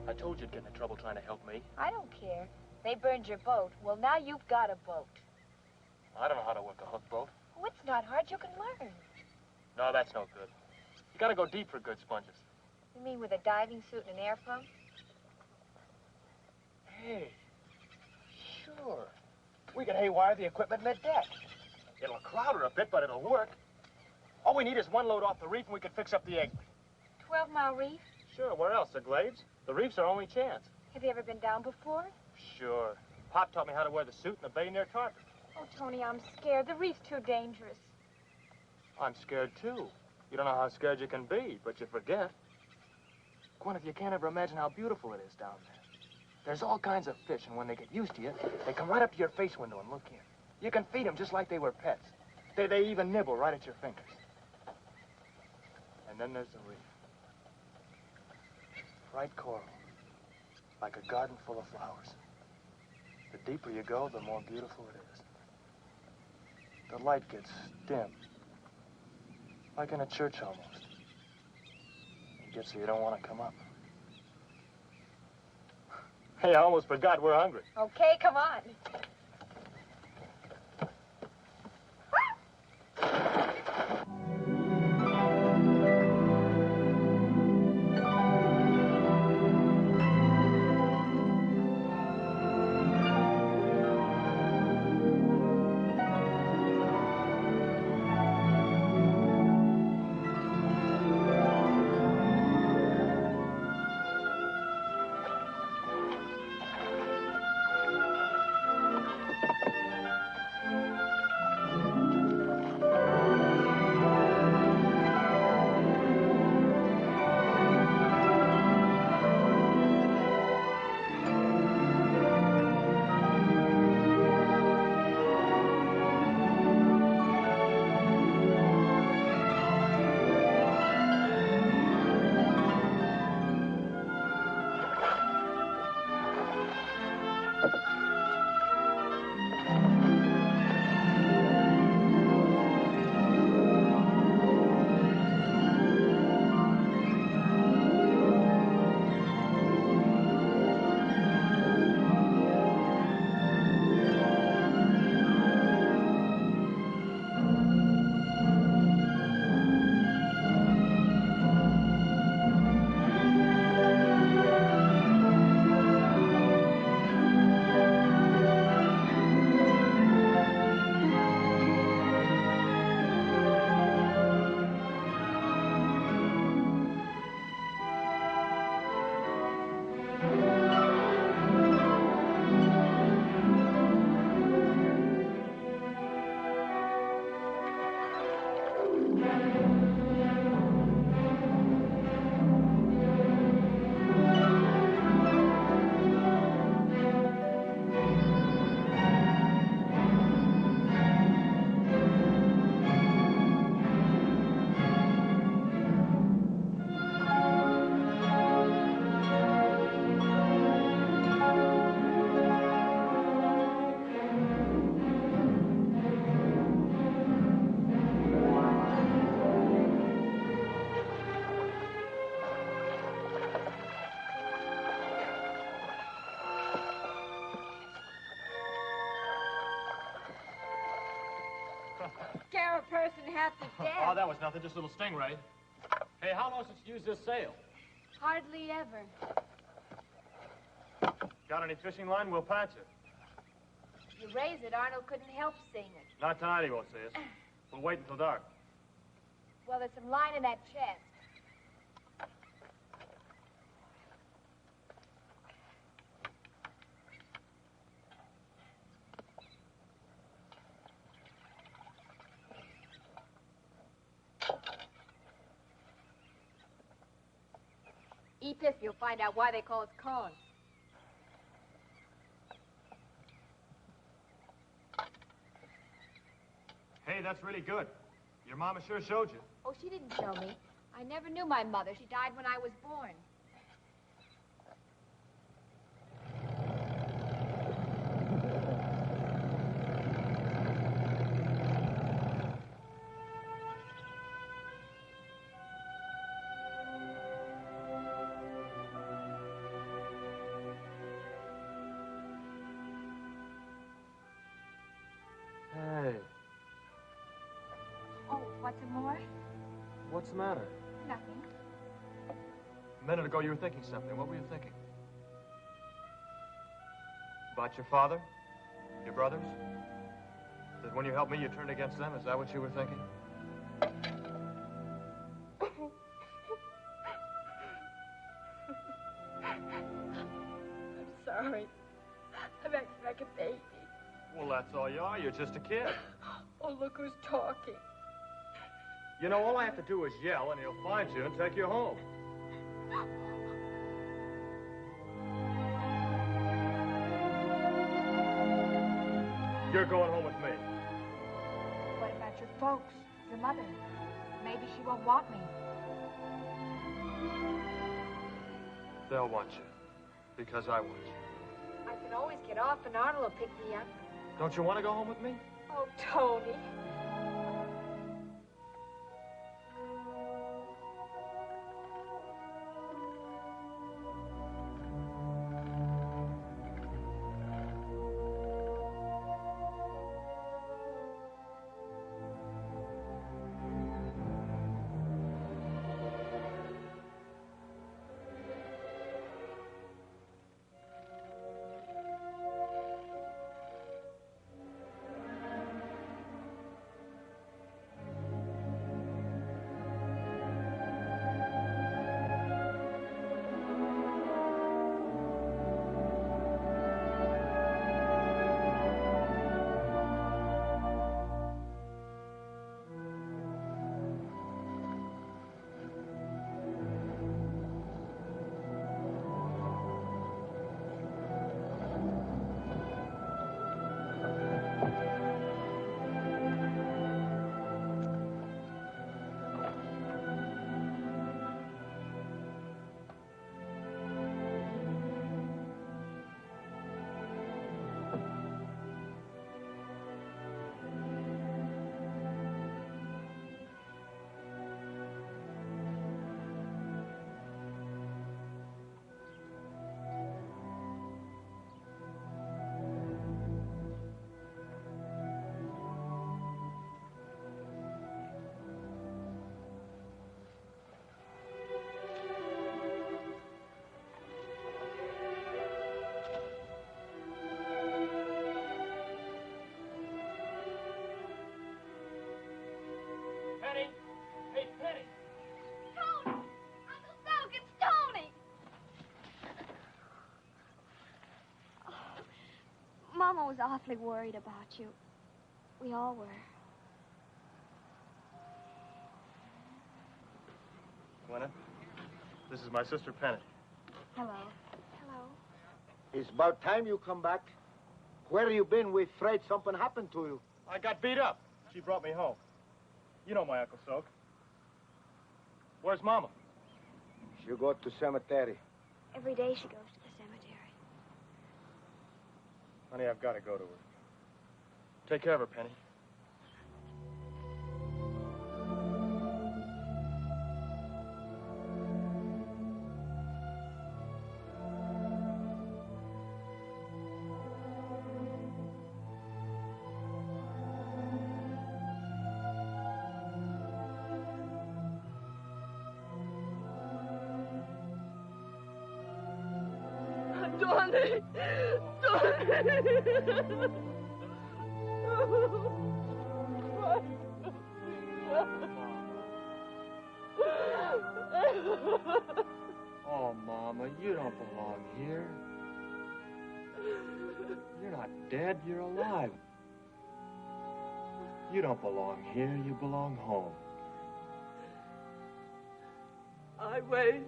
I told you you'd get into trouble trying to help me. I don't care. They burned your boat. Well, now you've got a boat. I don't know how to work a hook boat. Oh, it's not hard. You can learn. No, that's no good. You gotta go deep for good sponges. You mean with a diving suit and an air pump? Hey, sure. We can haywire the equipment mid-deck. It'll crowd her a bit, but it'll work. All we need is one load off the reef and we can fix up the egg. 12-mile reef? Sure, where else? The Glades? The reef's our only chance. Have you ever been down before? Sure. Pop taught me how to wear the suit in the bay near Tarpon. Oh, Tony, I'm scared. The reef's too dangerous. I'm scared, too. You don't know how scared you can be, but you forget. Gwyneth, you can't ever imagine how beautiful it is down there. There's all kinds of fish, and when they get used to you, they come right up to your face window and look in. You can feed them just like they were pets. They even nibble right at your fingers. And then there's the reef. Bright coral, like a garden full of flowers. The deeper you go, the more beautiful it is. The light gets dim, like in a church almost. It gets so you don't want to come up. Hey, I almost forgot we're hungry. Okay, come on. scare a person half to death. Oh, that was nothing, just a little stingray. Hey, how long since you used this sail? Hardly ever. Got any fishing line? We'll patch it. If you raise it, Arnold couldn't help seeing it. Not tonight, he won't see us. We'll wait until dark. Well, there's some line in that chest. Eat this, you'll find out why they call it corn. Hey, that's really good. Your mama sure showed you. Oh, she didn't show me. I never knew my mother. She died when I was born. Hey, Oh, what's more? what's the matter? Nothing. A minute ago, you were thinking something. What were you thinking? About your father? Your brothers? That when you helped me, you turned against them? Is that what you were thinking? I'm sorry. I'm acting like a baby. Well, that's all you are. You're just a kid. Oh, look who's talking. You know, all I have to do is yell, and he'll find you and take you home. You're going home with me. What about your folks? Your mother? Maybe she won't want me. They'll want you. Because I want you. I can always get off and Arnold will pick me up. Don't you want to go home with me? Oh, Tony. Penny! Hey, Penny! Tony! Uncle Silk, it's Tony! Oh, Mama was awfully worried about you. We all were. Gwenna, this is my sister Penny. Hello. Hello. It's about time you come back. Where you been? We're afraid something happened to you. I got beat up. She brought me home. You know my Uncle Soak. Where's Mama? She go to cemetery. Every day she goes to the cemetery. Honey, I've got to go to her. Take care of her, Penny. Tony! Oh, Mama, you don't belong here. You're not dead, you're alive. You don't belong here, you belong home. I wait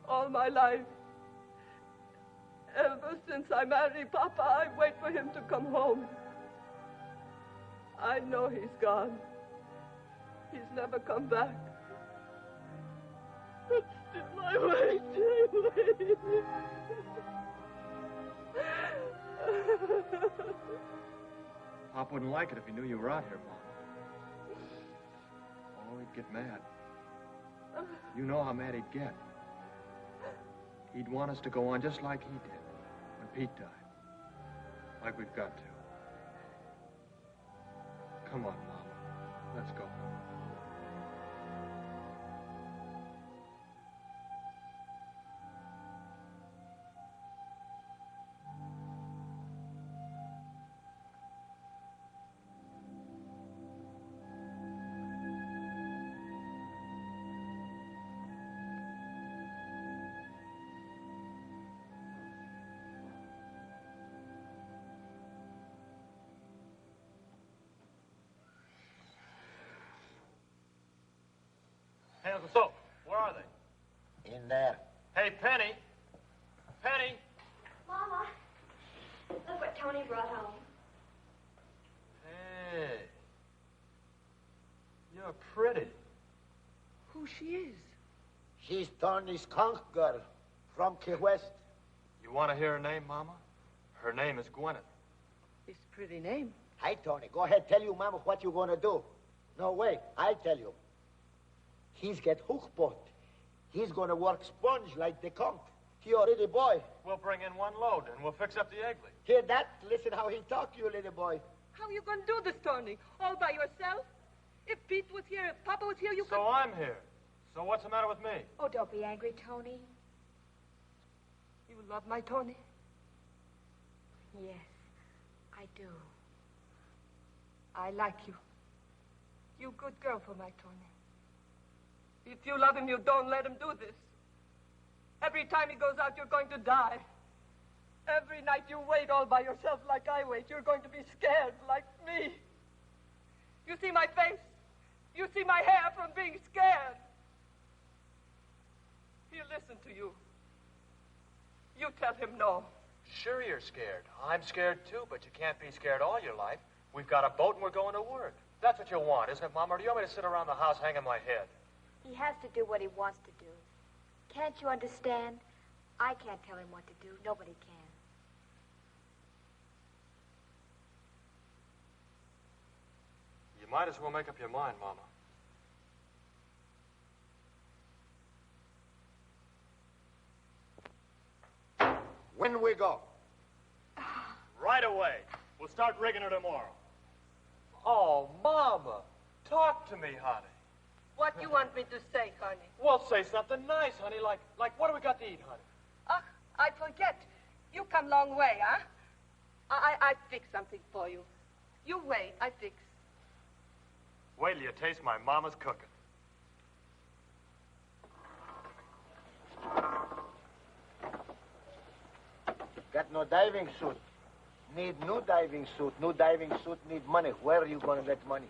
all my life. Ever since I married Papa, I wait for him to come home. I know he's gone. He's never come back. But still, I wait. Pop wouldn't like it if he knew you were out here, Mom. Oh, he'd get mad. You know how mad he'd get. He'd want us to go on just like he did when Pete died. Like we've got to. Come on, Mama. Let's go. Hey, Uncle Soap, where are they? In there. Hey, Penny. Penny. Mama, look what Tony brought home. Hey. You're pretty. Who she is? She's Tony's conch girl from Key West. You want to hear her name, Mama? Her name is Gwyneth. It's a pretty name. Hi, Tony. Go ahead, tell you, Mama, what you gonna do. No, wait, I tell you. He's get hook boat. He's gonna work sponge like the conch. He already boy. We'll bring in one load and we'll fix up the egg leak. Hear that? Listen how he talk, you little boy. How are you going to do this, Tony? All by yourself? If Pete was here, if Papa was here, you could... So I'm here. So what's the matter with me? Oh, don't be angry, Tony. You love my Tony? Yes, I do. I like you. You good girl for my Tony. If you love him, you don't let him do this. Every time he goes out, you're going to die. Every night you wait all by yourself like I wait. You're going to be scared like me. You see my face? You see my hair from being scared. He'll listen to you. You tell him no. Sure you're scared. I'm scared too, but you can't be scared all your life. We've got a boat and we're going to work. That's what you want, isn't it, Mama? Or do you want me to sit around the house hanging my head? He has to do what he wants to do. Can't you understand? I can't tell him what to do. Nobody can. You might as well make up your mind, Mama. When we go? Right away. We'll start rigging her tomorrow. Oh, Mama. Talk to me, honey. What you want me to say, honey? Well, say something nice, honey. Like what do we got to eat, honey? Ah, I forget. You come long way, huh? I fix something for you. You wait, I fix. Wait till you taste my mama's cooking. Got no diving suit. Need new diving suit. New diving suit need money. Where are you gonna get money?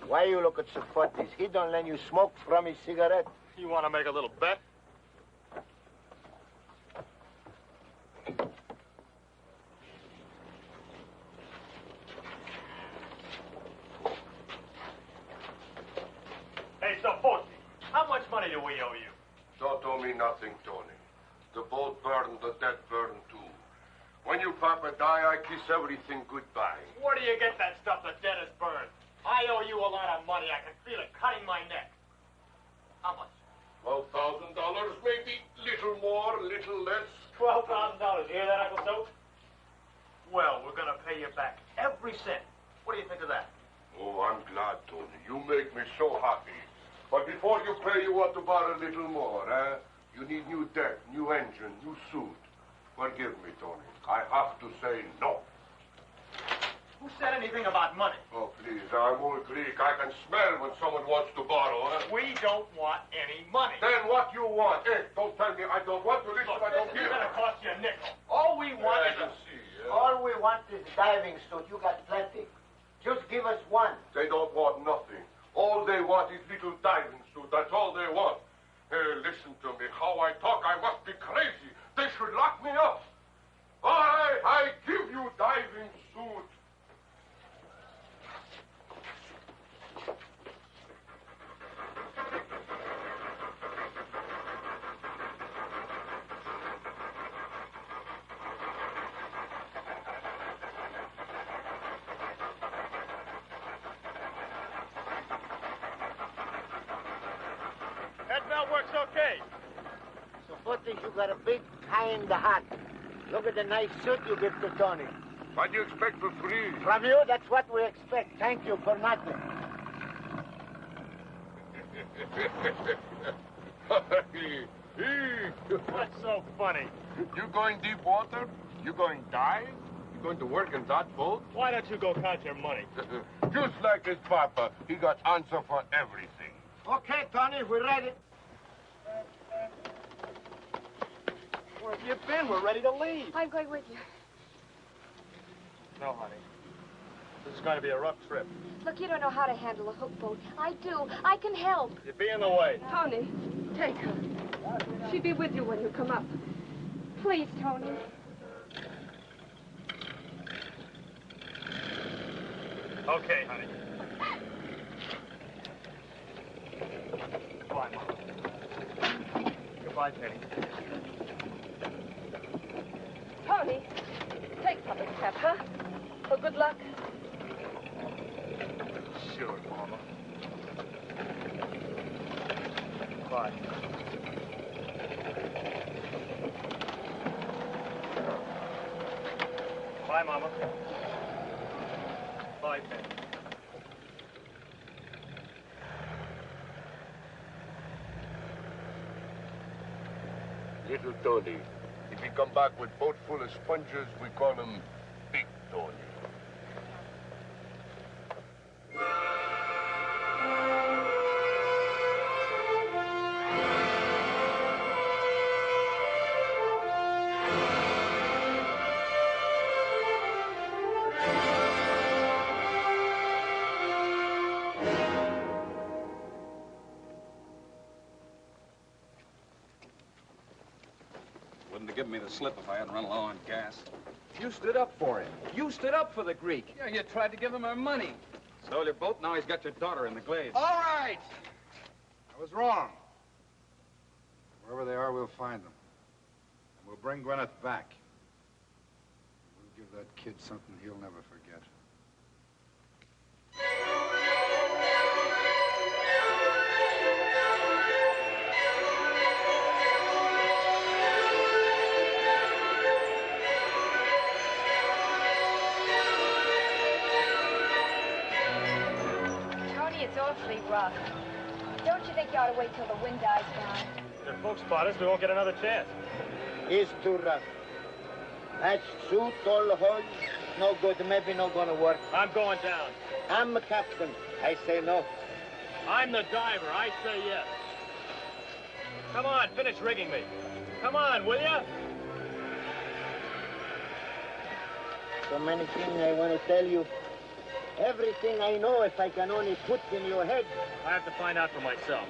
Why you look at so funny? He don't let you smoke from his cigarette. You want to make a little bet? Hey, Safosi, how much money do we owe you? Don't owe me nothing, Tony. The boat burned, the dead burned too. When you papa die, I kiss everything goodbye. Where do you get that stuff the dead is burned? I owe you a lot of money. I can feel it cutting my neck. How much? $12,000, maybe. Little more, little less. $12,000. You hear that, Uncle Soap? Well, we're going to pay you back every cent. What do you think of that? Oh, I'm glad, Tony. You make me so happy. But before you pay, you want to borrow a little more, eh? You need new deck, new engine, new suit. Forgive me, Tony. I have to say no. Who said anything about money? Oh, please, I'm old Greek. I can smell when someone wants to borrow, huh? We don't want any money. Then what you want? Hey, don't tell me I don't want to listen. Look, I don't this hear. is gonna cost you a nickel. All we want is a... All we want is diving suit. You got plenty. Just give us one. They don't want nothing. All they want is little diving suit. That's all they want. Hey, listen to me. How I talk, I must be crazy. They should lock me up. All right, I give you diving suit. That belt works okay. Suppose you got a big kind hat. Look at the nice suit you give to Tony. What do you expect for free? From you, that's what we expect. Thank you for nothing. What's so funny? You going deep water? You going dive? You going to work in that boat? Why don't you go count your money? Just like his papa, he got answer for everything. Okay, Tony, we're ready. Where have you been? We're ready to leave. I'm going with you. No, honey. This is going to be a rough trip. Look, you don't know how to handle a hook boat. I do. I can help. You'd be in the way. Tony, take her. She'll be with you when you come up. Please, Tony. Okay, honey. Goodbye, Mom. Goodbye, Penny. Tony, take Papa's cap, huh? For good luck. Sure, Mama. Bye. Bye, Mama. Bye, Penny. Little Tony. If he come back with boat full of sponges, we call him Big Tony. Wouldn't have given me the slip if I hadn't run low on gas. You stood up for him. You stood up for the Greek. Yeah, you tried to give him our money. Stole your boat, now he's got your daughter in the glades. All right. I was wrong. Wherever they are, we'll find them. And we'll bring Gwyneth back. We'll give that kid something he'll never forget. Tony, it's awfully rough. Don't you think you ought to wait till the wind dies down? If folks spot us, we won't get another chance. It's too rough. That suit, all the holes, no good. Maybe not gonna work. I'm going down. I'm the captain. I say no. I'm the diver. I say yes. Come on, finish rigging me. Come on, will ya? So many things I want to tell you. Everything I know, if I can only put in your head. I have to find out for myself.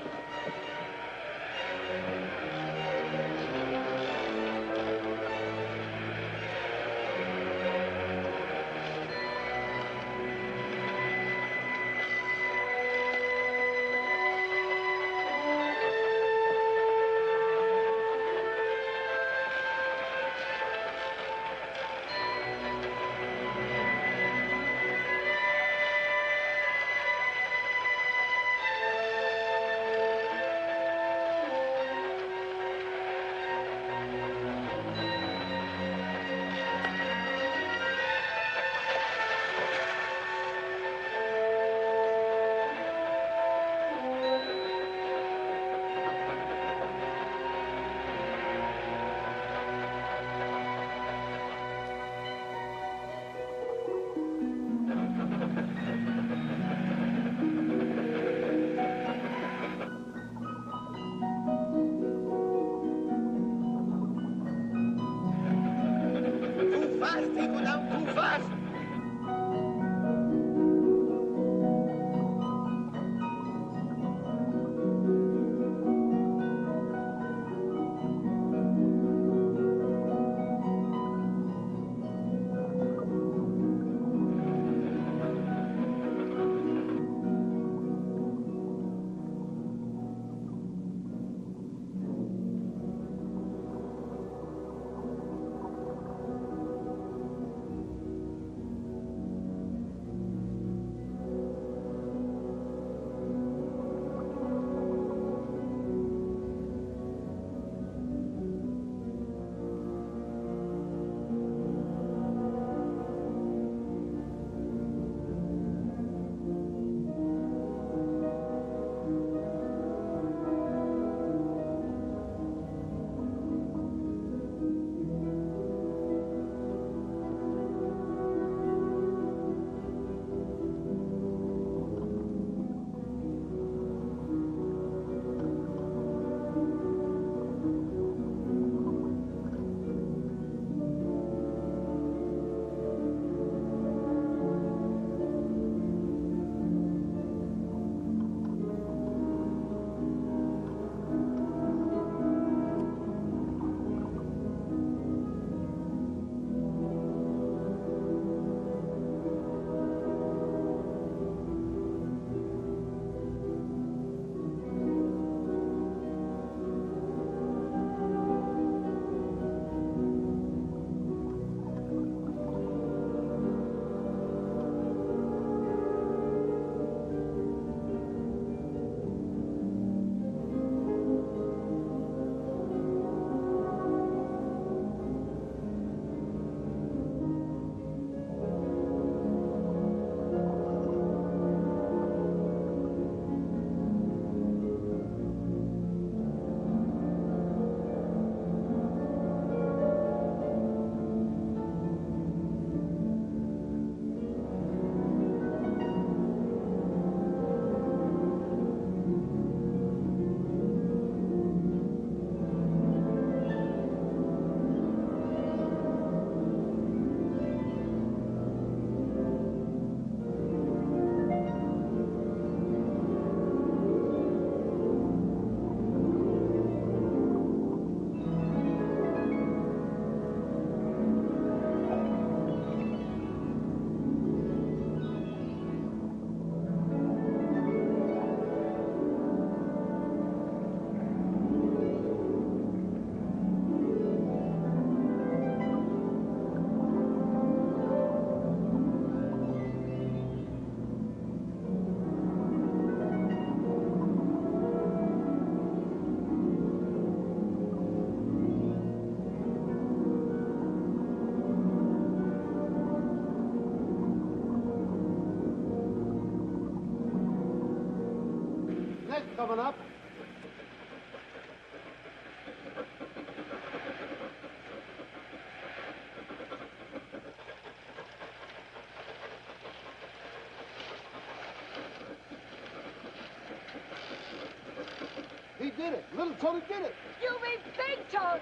He did it. Little Tony did it. You mean Big Tony?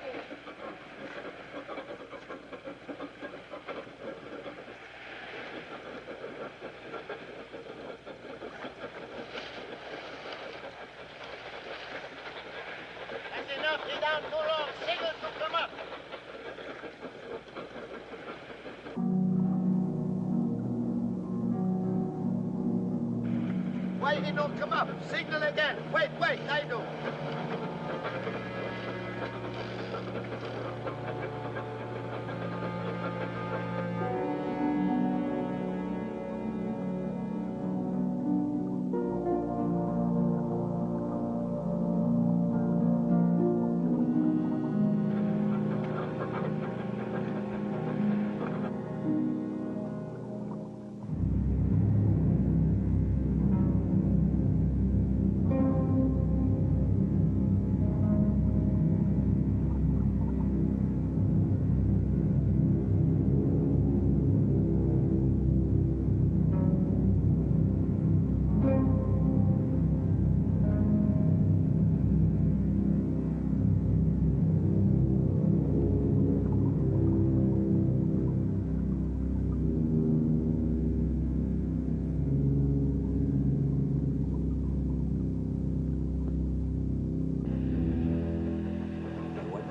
That's enough. He down too long. Signal to come up. Why he don't come up? Signal again. Wait, I do.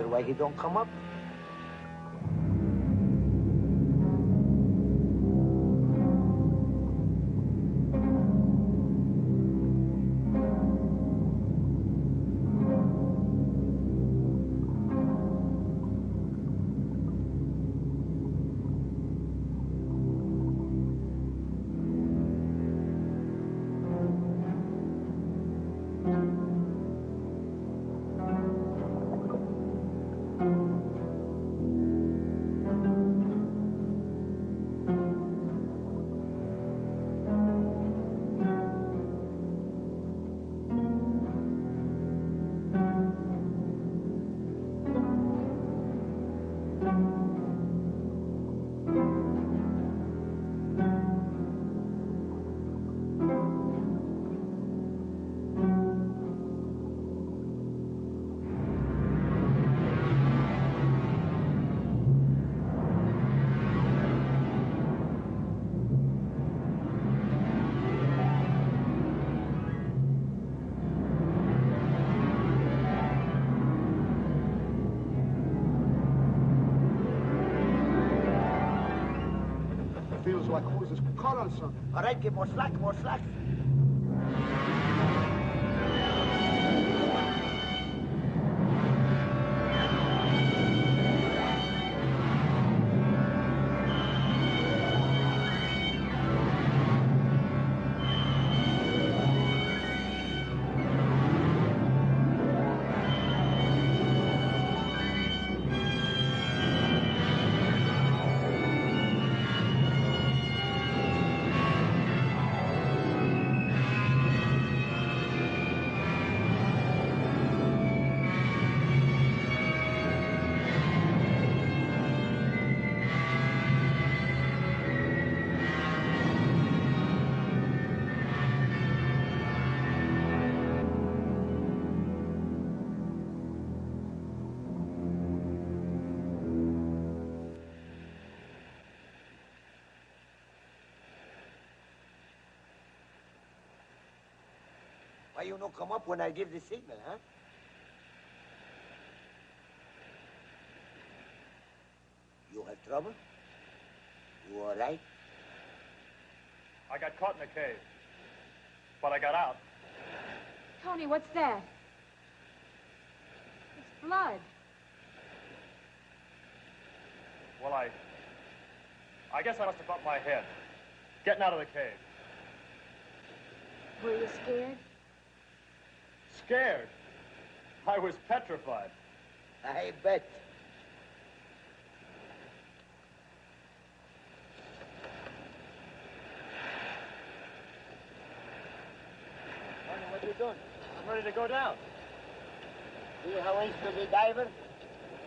Why he don't come up? Feels like who's just caught on something. All right, get more slack, more slack. Why you no come up when I give the signal, huh? You have trouble? You all right? I got caught in the cave, but I got out. Tony, what's that? It's blood. Well, I guess I must have bumped my head, getting out of the cave. Were you scared? Scared? I was petrified. I bet. What are you doing? I'm ready to go down. See how I used to be diver?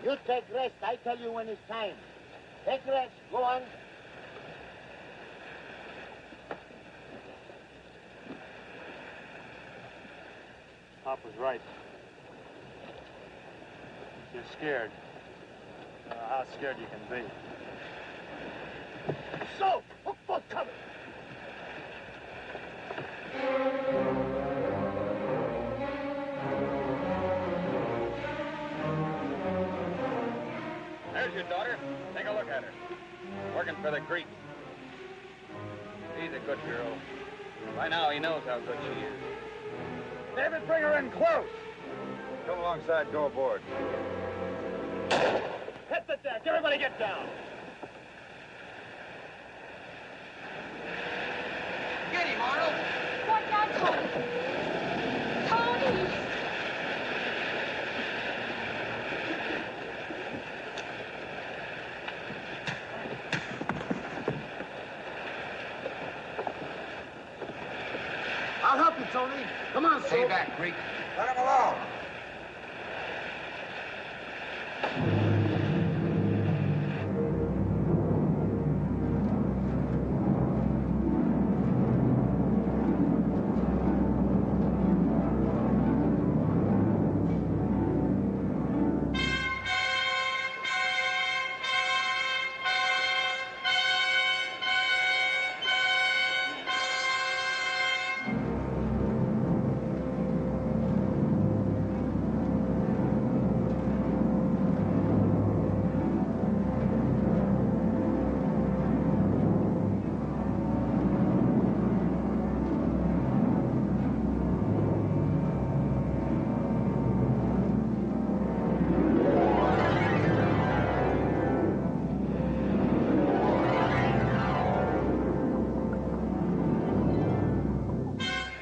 You take rest. I tell you when it's time. Take rest. Go on. Pop was right. you're scared. How scared you can be. So, what's coming? There's your daughter. Take a look at her. Working for the Greek. She's a good girl. By now, he knows how good she is. David, bring her in close. Come alongside, go aboard. Hit the deck. Everybody get down. Get him, Arnold. Watch out, Tony. Tony! I'll help you, Tony. Come on, Stay Soap. back, Greek. Let him alone.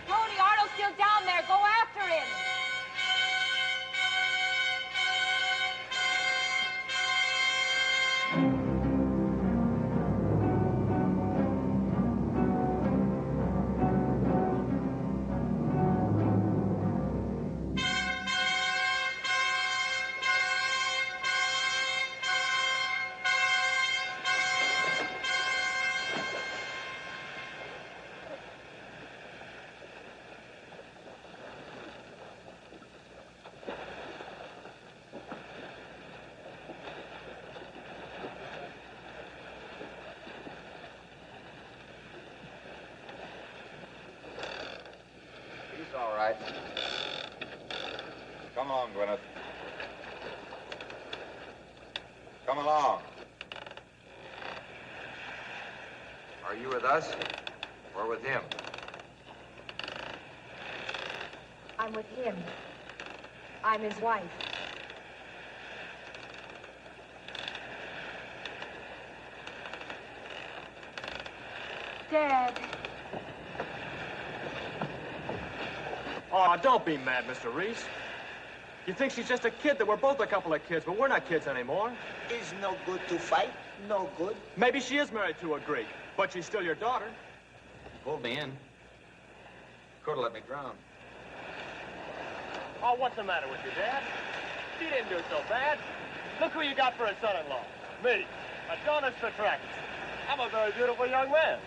Tony, Arnold's still down there. Go after him. He's all right. Come along, Gwyneth. Come along. Are you with us or with him? I'm with him. I'm his wife. Dad. Oh, don't be mad, Mr. Reese. You think she's just a kid, that we're both a couple of kids, but we're not kids anymore. It's no good to fight. No good. Maybe she is married to a Greek, but she's still your daughter. Pulled me in. Could have let me drown. Oh, what's the matter with you, Dad? She didn't do so bad. Look who you got for a son-in-law. Me, Adonis Treacherous. I'm a very beautiful young man.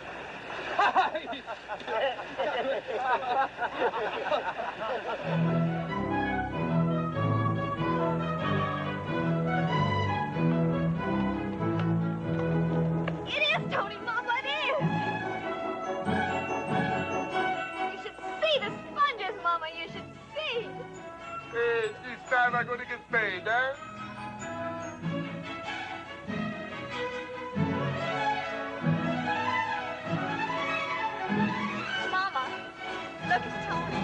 It is, Tony, Mama, it is. You should see the sponges, Mama. You should see. Hey, this time I'm gonna get paid, huh? Mama, look, it's Tony.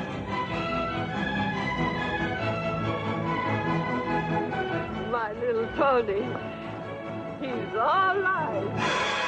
My little Tony. He's all right.